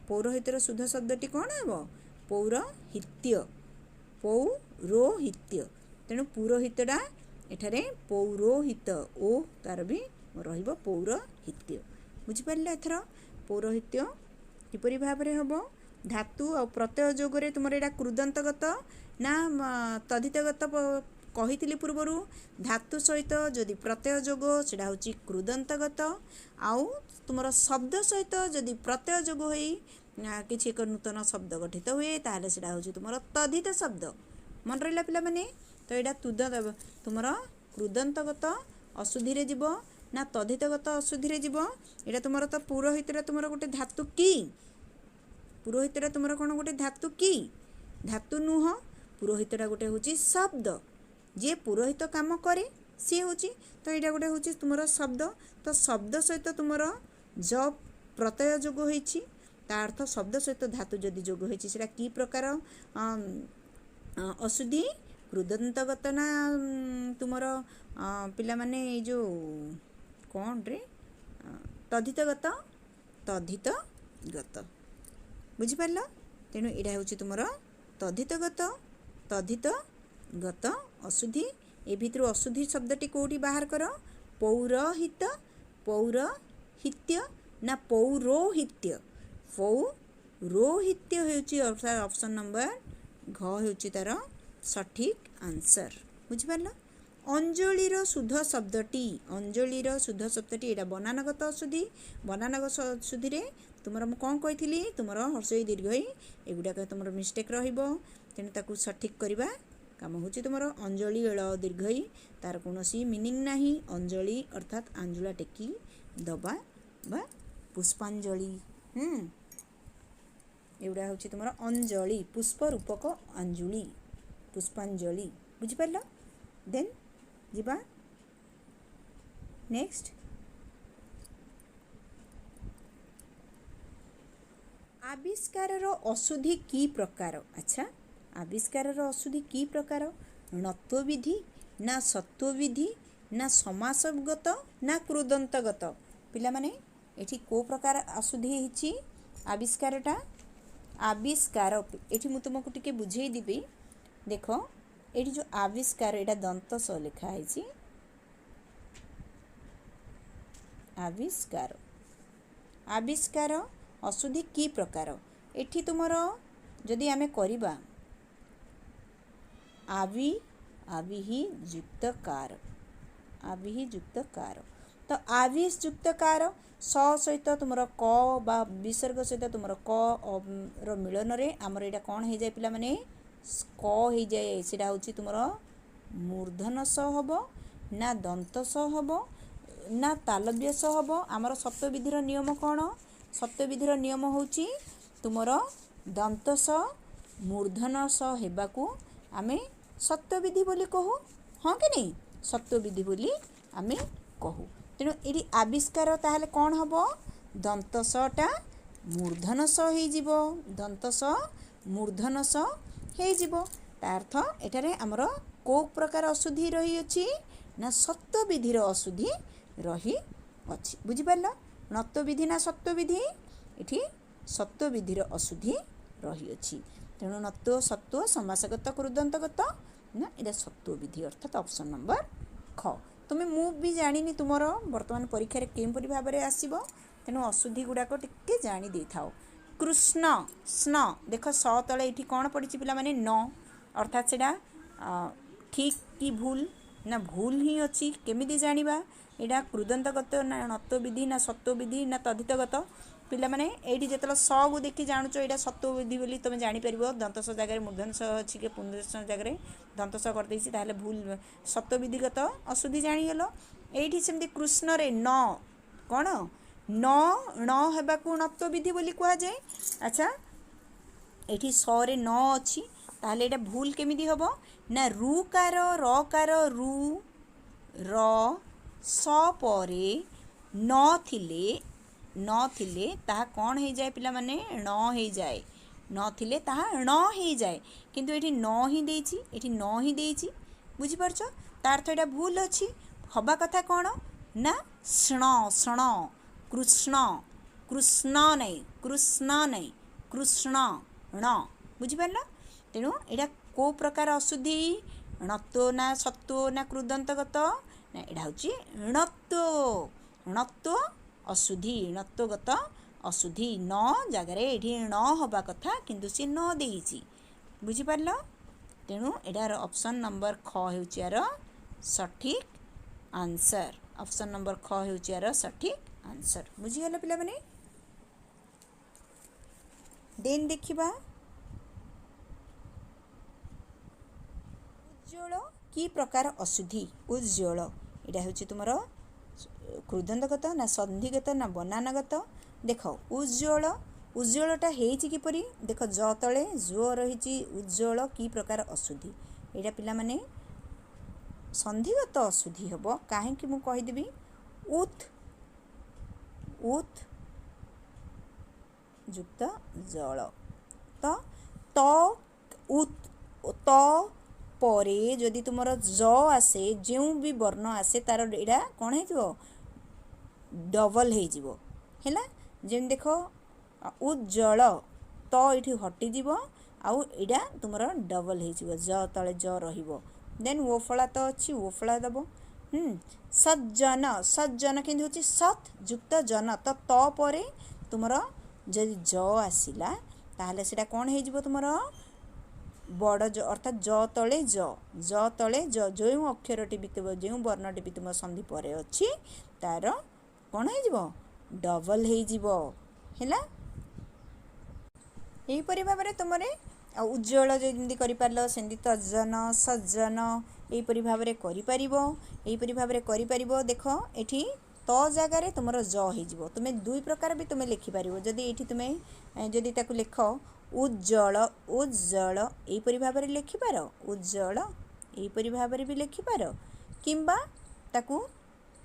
पौरहितर शुद्ध शब्दटी कौन हम पौरहित्य पौरोहित्य तेणु पुरोहितटा एठारे पौरोहित ओ तार भी रहिबो पौरहित्य बुझिपारे एथर पौरोहित्य किपरि भाव में हम धातु और प्रत्यय जोगरे तुम एटा कृदंतगत ना तद्धितगत कही पूर्वर धातु सहित जदि प्रत्यय जोग सेटा होची कृदंतगत आउ तुम शब्द सहित जदि प्रत्यय जोग हो किसी एक नूतन शब्द गठित हुए ताहले सेटा होची तुम तद्धित शब्द मन रहा पिला माने तो यहाँ तुम कृदंतगत अशुद्धि रे जीव ना तद्धितगत अशुद्धि रे जीव एटा तुम तो पुरोहित तुम गोटे धातु की पुरोहित तुम कौन गोटे धातु की धातु नुह पुरोहितटा गोटे हूँ शब्द जे पुरोहित काम करे सी हूँ तो यहाँ गोटे हूँ तुम शब्द तो शब्द सहित तुम ज प्रत्यय जोग होती अर्थ शब्द सहित धातु जदि जोग होता कि प्रकार अशुद्धि कृदंतगत ना तुम पिला माने जो कौन रे तद्धितगत तद्धितगत बुझिपार तेणु यहाँ हूँ तुम तद्धितगत तद्धितगत अशुद्धि ए भितर अशुद्धि शब्दटी कौटी बाहर कर पौरहित पौरहित्य ना पौरोहित्य पौरोहित्य होती ऑप्शन नंबर घ होची तार सठिक आंसर बुझिपार अंजलिर शुद्ध शब्दटी अंजलिर शुद्ध शब्दटी यहाँ बनानगत अशुद्धि बनानगत अशुद्धि रे तुम कौन कही तुम हर्षई दीर्घई एगुड़ाक तुम मिस्टेक तेणु ताकू सठिक करवा काम हूँ तुम अंजलि एल दीर्घई तार कौन मीनिंग नाही अंजलि अर्थात आंजुला टेकी दबा बा पुष्पांजलि एगुड़ा हूँ तुम अंजलि पुष्प रूपक अंजुली पुष्पांजलि बुझिपार देन जीवा नेक्स्ट आविष्कार अशुद्धि की प्रकार अच्छा आविष्कार अशुद्धि की प्रकार णत्व विधि ना सत्व विधि ना समासगत ना कृदंतगत पिला माने एठी को प्रकार अशुद्धि हिची आविष्कारटा आविष्कार एठी मु तुमको टिके बुझेई देबी देखो एठी जो आविष्कार एटा दंत स लिखा है आविष्कार आविष्कार अशुद्धि की प्रकार एठी तुमर जदि आमे करिबा आविहि युक्त कार तो आविष युक्त कार स सहित तुम क बा विसर्ग सहित तुम क मिलन रे आमर यहाँ कौन हो जाए पिला माने क हो जाए से तुम मूर्धन स हम ना दंत स हम ना तालव्य स हम आमर सप्तविधिर नियम कौन सप्तविधिर नियम हूँ तुमर दंत स मूर्धन स हेबाकू आमे सप्तविधि बोली कहू हाँ कि नहीं सप्तविधि बोली आमे कहू तेणु ये आविष्कार ताहले कौन हम दंत सटा मूर्धन स हो दंत स मूर्धन स हो तार्थ एठारे आमर को प्रकार अशुद्धि रही अछि ना सप्तविधिर अशुद्धि रही अछि बुझिपार नत्वविधि ना सप्तविधि एठी सप्तविधिर अशुद्धि रही अछि तेणु नत्व सत्व समासगत कृदंतगत ना एटा सप्तविधि अर्थात ऑप्शन नंबर ख तुम्हें मु भी जानी तुमर वर्तमान परीक्षा केपरी भाव में आसो तेणु अशुद्धि गुड़ाक टिके जानी दे था कृष्ण स्न देख स तले ये कौन पड़ी पिला माने न अर्थात से ठीक कि भूल ना भूल ही अच्छी केमी जाना यहाँ कृदंतगत ना नत्वविधि ना सत्वविधि ना तद्धितगत पिला माने एठी जेतला स को देखि जानुच एटा सत्वविधि बोली तुम जानि परिबो दंत स जगह मूर्धन स अछि के पुंज जगह दंत स कर देछि ताले भूल सत्वविधिगत अशुद्धि जानि गेलो एठी सेमति कृष्ण रे न कोन न हेबाकू नत्वविधि बोली कुआ जाय अच्छा एठी स रे न अछि ताले एटा भूल केमिति हबो ना रुकार रकार रु र स परे न थिले ताहा कौन हो जाए पिला माने न हो जाए न थिले ताहा न हो जाए किंतु एठी न ही देछि एठी न ही देछि बुझि परछ तार अर्थ एटा भूल अछि हबा कथा कौन ना स्ण स्ण कृष्ण कृष्ण नहीं कृष्ण ण बुझि परला तेणु एटा को प्रकार अशुद्धि णत्व ना सत्व ना कृदंतगत ना एटा होछि णत्व अशुद्धि णत्वगत अशुद्धि न जगार ये न हवा कथा किंतु सी न देछि बुझिपार तेणु एटार ऑप्शन नंबर ख होउछि यार सठिक आंसर ऑप्शन नंबर ख होउछि यार सठिक आंसर बुझिगला पिला माने देन देखिबा उज्ज्वल की प्रकार अशुद्धि उज्ज्वल एटा होउछि तुमरो कृदंतगत ना संधिगत ना बनानगत देख उज्ज्वलटा हेछि किपरि देख ज तले जो रही उज्ज्वल की प्रकार अशुद्धि एटा पिला माने संधिगत अशुद्धि हबो काहे कि मु कहि देबी उत युक्त जल तो उत तो परे जदि तुमर ज आसे जो भी वर्ण आसे तार एटा कौन है डबल हो जेम देख उज्जल तो ये हटिज आउ एटा तुम डबल हो ज तले ज रहिबो देन ओफला तो अच्छी ओफला दब सज्जन कि हूँ सत युक्त जन तो परे तुम जदि ज आसला ताहले सेटा कौन हो तुम बड़ ज अर्थात ज तले जो अक्षरटी बीतब जो वर्णटी बीतब संधि पर अच्छी तार कौन हो डबल होला यहीपरि भाव में तुम उज्ज्वल जमी कर सेमती तज्जन सज्जन यहीपरि भाव में यहीपरि भाव में देख ये तो जगार तुम ज हो तुम्हें दुई प्रकार भी तुम्हें लिखिपार जदि ये तुम्हें जदि लिख उज्जवल यहीपरि भाव में लिखिपार उज्जवल यहीपरि भाव में भी लिखिपार किंबा ताकू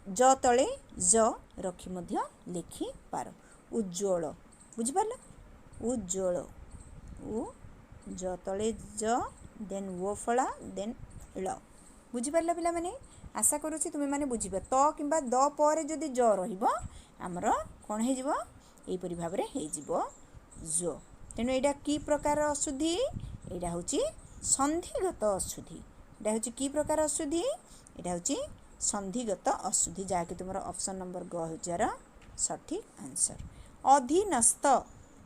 ज तले ज रखी मध्य लिखिपार उज्ज्वल बुझिपार उज्ज्वल उ ज तले ज देन ओ फला देन ल बुझिपार पिला माने आशा करुँच तुम्हें मैंने बुझे तो कि द पर जदि ज रमर कौन होपरि भाव में हो तेणु यहाँ कि प्रकार अशुद्धि यहाँ हूँ संधिगत अशुद्धि यहाँ हूँ कि प्रकार अशुद्धि यहाँ हूँ संधिगत अशुद्धि जहाँकि तुम ऑप्शन नंबर ग हो सठिक आंसर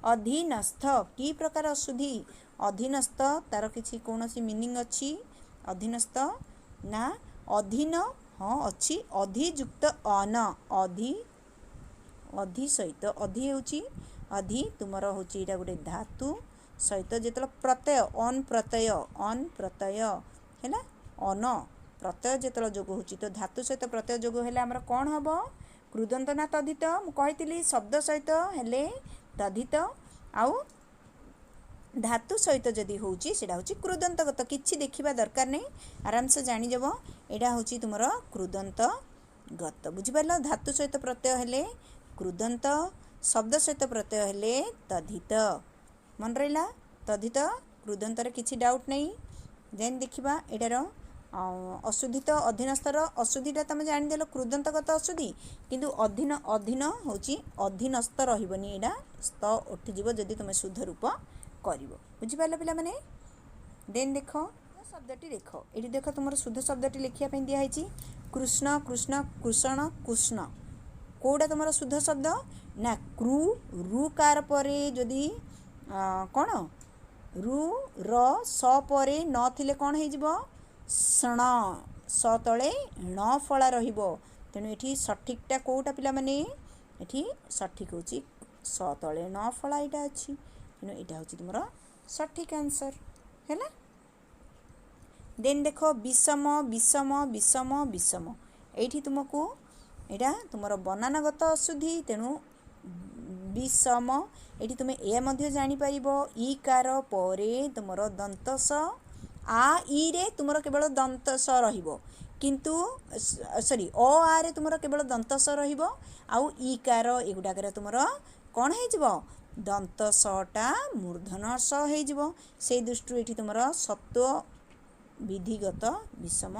अधीनस्थ कि प्रकार अशुद्धि अधीनस्थ तार किसी कौन मीनिंग अच्छी अधीनस्थ ना अधीन हाँ अच्छी अधि युक्त अन अधि अधि सहित अधि होची अधि तुमर होची एटा गोटे धातु सहित जेतल प्रत्यय अन प्रत्यय हैला अन प्रत्यय जेतल जोग होची तो धातु सहित प्रत्यय जोग हेले हमर कोन हबो कृदंत ना तद्धित मु कहितली शब्द सहित हेले तद्धित आउ धातु सहित जदि होची सेटा होची कृदंतगत किछि देखिबा दरकार नै आराम से जानि जबो एटा होची तुमर कृदंतगत बुझि पारलो धातु सहित प्रत्यय हेले कृदंत शब्द सहित प्रत्यय हेले तद्धित मन रहिला तद्धित कृदंत रे किछि डाउट नै देन देखिबा एटार अशुद्धित अधीनस्थर अशुद्धिटा तुम जानिदेल कृदंतगत अशुद्धि किंतु अधीन होची अधीनस्थ रहिबनी एटा स्त उठिଯିव जदि तुम शुद्ध रूप करिवो बुझि पारला पिला माने देन देखो शब्दटी देखो एठी देखो तुमर शुद्ध शब्दटी लिखिया पे दिया हैची कृष्ण कृष्ण कृष्ण कृष्ण कोडा तुमर शुद्ध शब्द ना क्रू रुकार परे जदि कोन रु र स परे न थिले कोन हे जिवो सण स तले ण फला रहिबो तेनु एठी सठिकटा कोटा पिला माने एठी सठिक होची स तले न फला एटा अछि तेनु एटा होची तुमरो सठिक आंसर हैला देन देखो विषम विषम विषम विषम एठी तुमको एटा तुमरो बनानगत अशुद्धि तेनु विषम एठी तुमे ए मध्ये जानि परिबो ई कार परे तुमरो दंत स आ ई रे तुमरो केवल दंत स रहिबो किंतु सॉरी ओ आ रे तुमरो केवल दंत स रहिबो आउ ई कार एगुडा करे तुमरो कोन हे जिवो दंत सटा मूर्धन स हे जिवो से दृष्टि एठी तुमरो सत्व विधिगत विषम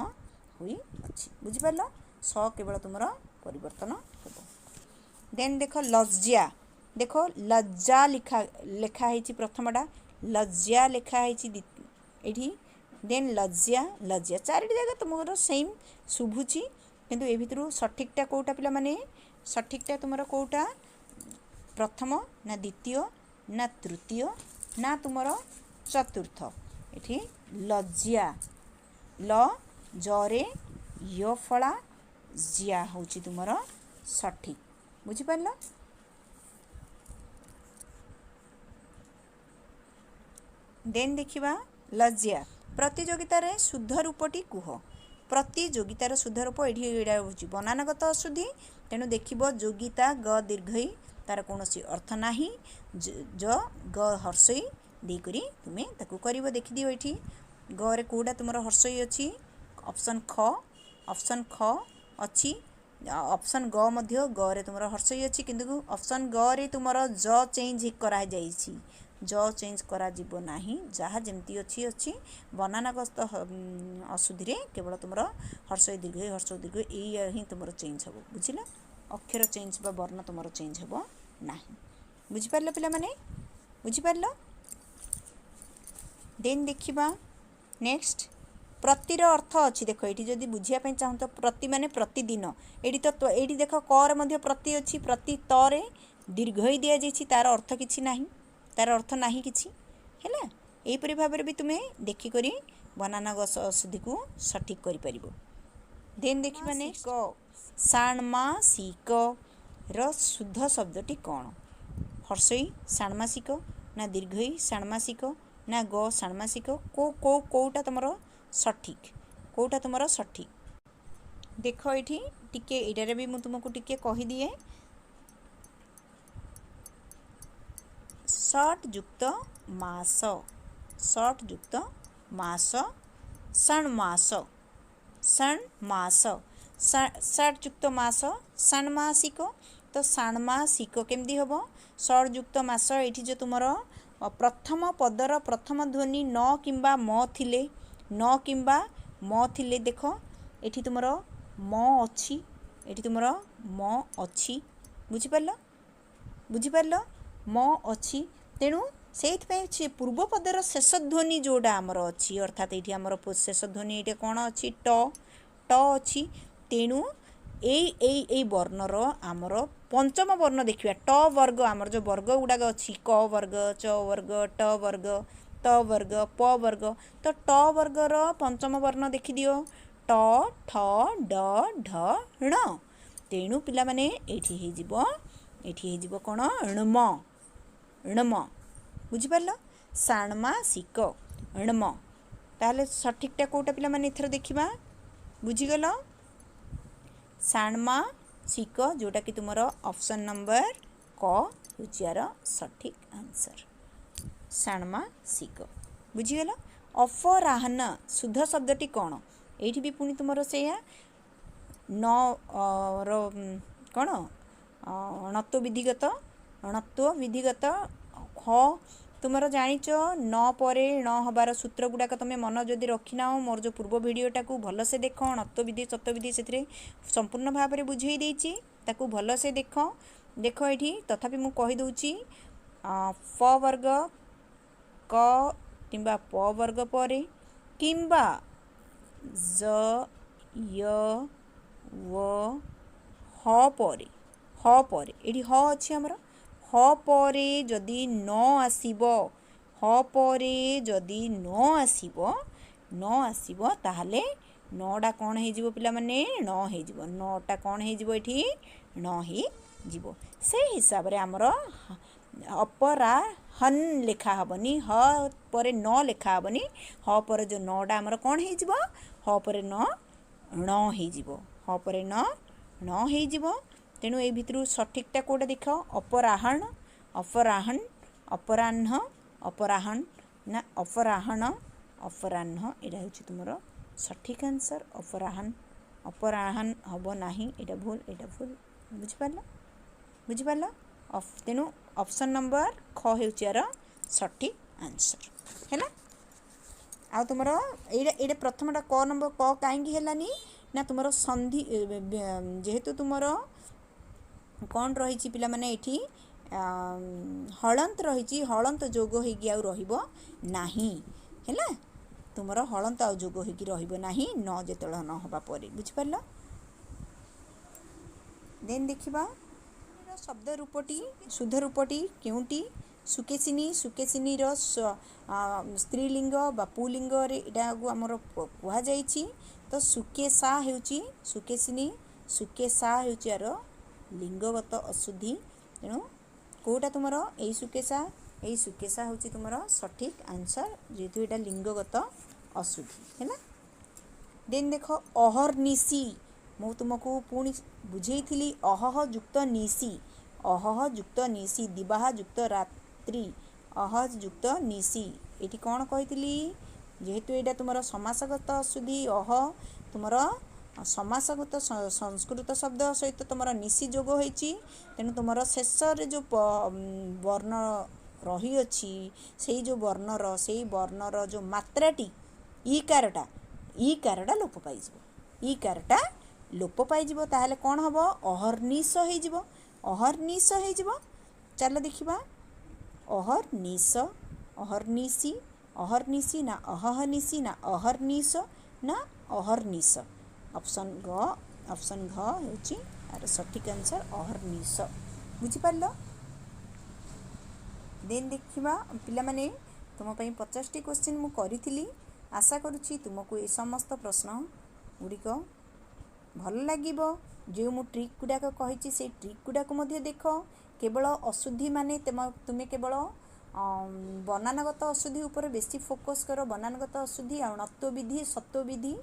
हुई अछि बुझि पारलो स केवल तुमरो परिवर्तन होबो देन देखो लज्जा देखो लज्जा लेखा हेची प्रथमटा लज्जा लेखा हेची एठी देन लज्जा लज्जा चारिटी जगह तुमरो सेम शुभुची किंतु ए भितरु सठिकटा कोटा पिला माने सठिकटा तुमरो कोटा प्रथम ना द्वितीय ना तृतीय ना तुमरो चतुर्थ एठी लज्जा ल जरे य फला जिया होची तुमरो सठिक बुझि पारलो देन देखिबा लज्जा प्रतियोगिता रे शुद्ध रूपटी कुह प्रतियोगितार शुद्ध रूप एठी एडा होची बनानगत अशुद्धि तेनु देखिबो योगिता ग दीर्घई तार कोनोसी अर्थ नाही ज ग हर्षई देकरी तुमे ताकू करिवो देखि दियो एठी ग रे कोडा तुमरो हर्षई अछि ऑप्शन ख अछि ऑप्शन ग मध्य ग रे तुमरो हर्षई अछि किंतु ऑप्शन ग रे तुमरो ज चेंज करा जाईछि ज चेंज करा जीवो नाही जहा जेमती अछि अछि बनानागत अशुद्धि रे केवल तुमरो हर्ष दीर्घ एई ही तुमरो चेंज हबो बुझिला अक्षर चेंज बा वर्ण तुमरो चेंज हबो नाही बुझि पारलो पिला माने बुझि पारलो देन देखिबा नेक्स्ट प्रतिर अर्थ अछि देखो एठी जदी बुझिया पय चाहू तो प्रति माने प्रतिदिन एठी तो एठी देखो कर मध्य प्रति अछि प्रति तरे दीर्घई दिया जेछि तार अर्थ किछि नाही तार अर्थ नाही किछि हैला एई परि भाबरे भी तुमे देखि करी बनाना अशुद्धि को सठिक करि परिबो देन देखिबा नेक्स्ट षाण्मासिक र शुद्ध शब्दटी कोन हर्षई षाण्मासिक ना दीर्घई षाण्मासिक ना ग षाण्मासिक कोटा तुमरो सठिक कोटा तुमरो सठिक देखो एठी टिके एटारे भी मु तुमको टिके कहि दिए षट युक्त मास षण्मास षट युक्त मास षण्मासिक तो षण्मासिक केमदी हबो षट युक्त मास एठी जो तुमरो प्रथम पदर प्रथम ध्वनि न किंबा म थिले देखो एठी तुमरो म अछि बुझि पारलो म अछि तेणु से पूर्व पदर शेष ध्वनि जोड़ा आमर अच्छी अर्थात ये आमर शेष ध्वनि ये कौन अच्छी ट अच्छी तेणु ए वर्णर आमर पंचम वर्ण देखिए ट वर्ग आमर जो वर्ग गुड़ाक अच्छी क वर्ग च वर्ग ट वर्ग त वर्ग प वर्ग तो ट वर्गर पंचम वर्ण देखिदियो ट ठ ड ढ ण तेणु पिला माने एठी हेजिबो कोन णम णम बुझी पारल षाण्मासिक णम ताहले सठिकटा कोटा पिला माने एथर देखिबा बुझीगल षाण्मासिक जोटा कि तुमर ऑप्शन नंबर क होची यार सठिक आंसर षाण्मासिक बुझीगल अपराह्न शुद्ध शब्दटी कौन एठी भी पुणी तुमर सेया न कौन अणत्व विधिगत ह तुमर जानिच न परे न हबार सूत्र गुड़ाक तुम मन जदि रखिना मोर जो पूर्व भिडियोटा को भलसे देख अणत्व विधि सत्व विधि से संपूर्ण भाव में बुझे देती ताकू भलसे देख देख ये तथापि मु कही दूची प वर्ग क किंबा प वर्ग परे किंबा ज य व ह परे एठी ह अछि हमर ह परे जदि न आसीबो ह परे जदि न आसीबो ताहले नटा कौन हो पिला माने न हो नटा कौन हो न हो से हिसाब रे हमर अपराहन लेखा हबनी ह परे न लेखा हबनी ह परे जो नटा हमर कौन हो ह परे न हो ह परे न हो तेणु ये भितर सठिकटा कोटा देख अपराहन अपराहन अपराह्न अपराहन ना अपराहन अपराह्न एटा होची तुमरो सठिक आंसर अपराहन हबो नाही एटा भूल बुझी पारला तेणु ऑप्शन नंबर ख होची यार सठिक आंसर हैला आ तुमरो एटा प्रथमटा क नंबर क काहेकि हेलानी ना तुमरो संधि जेहेतु तुमरो कौन रही पिला माने एठी हलंत रही हलंत जोग होगी आउ रहिबो नाही हैला तुमरो हलंत आउ जोग होगी रहिबो नाही न जेतळ न हबा परे बुझि परलो देन देखिबा शब्द रूपटी शुद्ध रूपटी केउटी सुकेसिनी रो स्त्रीलिंग बा पुलिंग रे एटा हमर कुहा जाईची तो सुकेसा हेउची सुकेसिनी सुकेसा हेउची आरो लिंगगत अशुद्धि तेणु कोटा तुमर एई सुकेसा होची तुमर सठिक आंसर जेतु एटा लिंगगत अशुद्धि हैना देन देख अहर्निशी मु तुमको पुणी बुझेइथिली अहह युक्त निशी दिवाह युक्त रात्रि अह युक्त निशी एटी कौन कहिथिली जेहेतु एटा तुमर समासगत अशुद्धि अह तुमर समासगत संस्कृत शब्द सहित तुमर निशी जोग होईची तेणु तुमर शेष रे जो वर्ण रही अछि सेई जो वर्णर जो मात्राटी ईकारटा लोप पाइजिबो लोप पाइजिबो ताहले कौन हबो अहर्निश होइजिबो चलो देखिबा अहर्निशी ना अहहनिशी ना अहर्निश ना अहर्निश ऑप्शन घ होची आर सठिक आंसर अहर्निश बुझी पारलो देन देखिबा पिला माने तुम पई 50 टी क्वेश्चन मु करिथिली आशा करूची तुमको ए समस्त प्रश्न गुड़िक भल लागिबो जो मु ट्रिक गुड़ाक कहिची से ट्रिक गुड़ाक मध्य देख केवल अशुद्धि माने तुमे केवल बनानगत अशुद्धि ऊपर बेसी फोकस करो बनानगत अशुद्धि अणत्व विधि सत्व विधि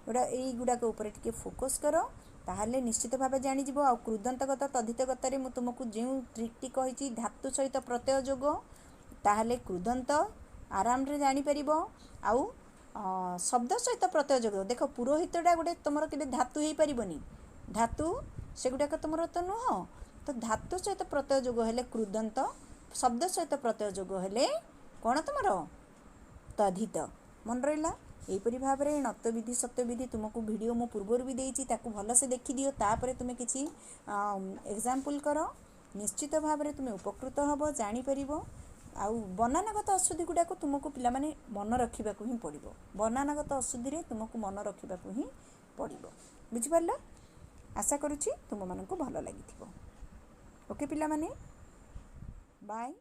एटा एई गुड़ाक ऊपर टिके फोकस करो ताहले निश्चित भाव जानी जिवो आ कृदंतगत तद्धितगत रे मु तुमको जे ट्रिकटी कहिची धातु सहित प्रत्यय जोग ताहले कृदंत आराम रे जानी परिबो आउ शब्द सहित प्रत्यय जोग देख पुरोहितटा गोटे तुमर केबे धातु हेई परिबोनी धातु सेगुडाक तुमर तो नुह तो धातु सहित प्रत्यय जोग हेले कृदंत शब्द सहित प्रत्यय जोग हेले कौन तुमर तद्धित मन रहिला एपरी भाव में नत्व विधि सत्य विधि तुमको वीडियो मु पूर्वर भी देइची ताकू भल से देखि दियो तापरे तुमे किछि एग्जांपल करो निश्चित भाव में तुमे उपकृत हबो जानि परिबो आउ बनानगत अशुद्धि गुडा को तुमको पिला माने मन रखिबा को ही पड़िबो बनानगत अशुद्धि रे तुमको मन रखिबा को ही पड़िबो बुझि परला आशा करूची तुम मानको भल लागिथिबो ओके पिला माने बाय।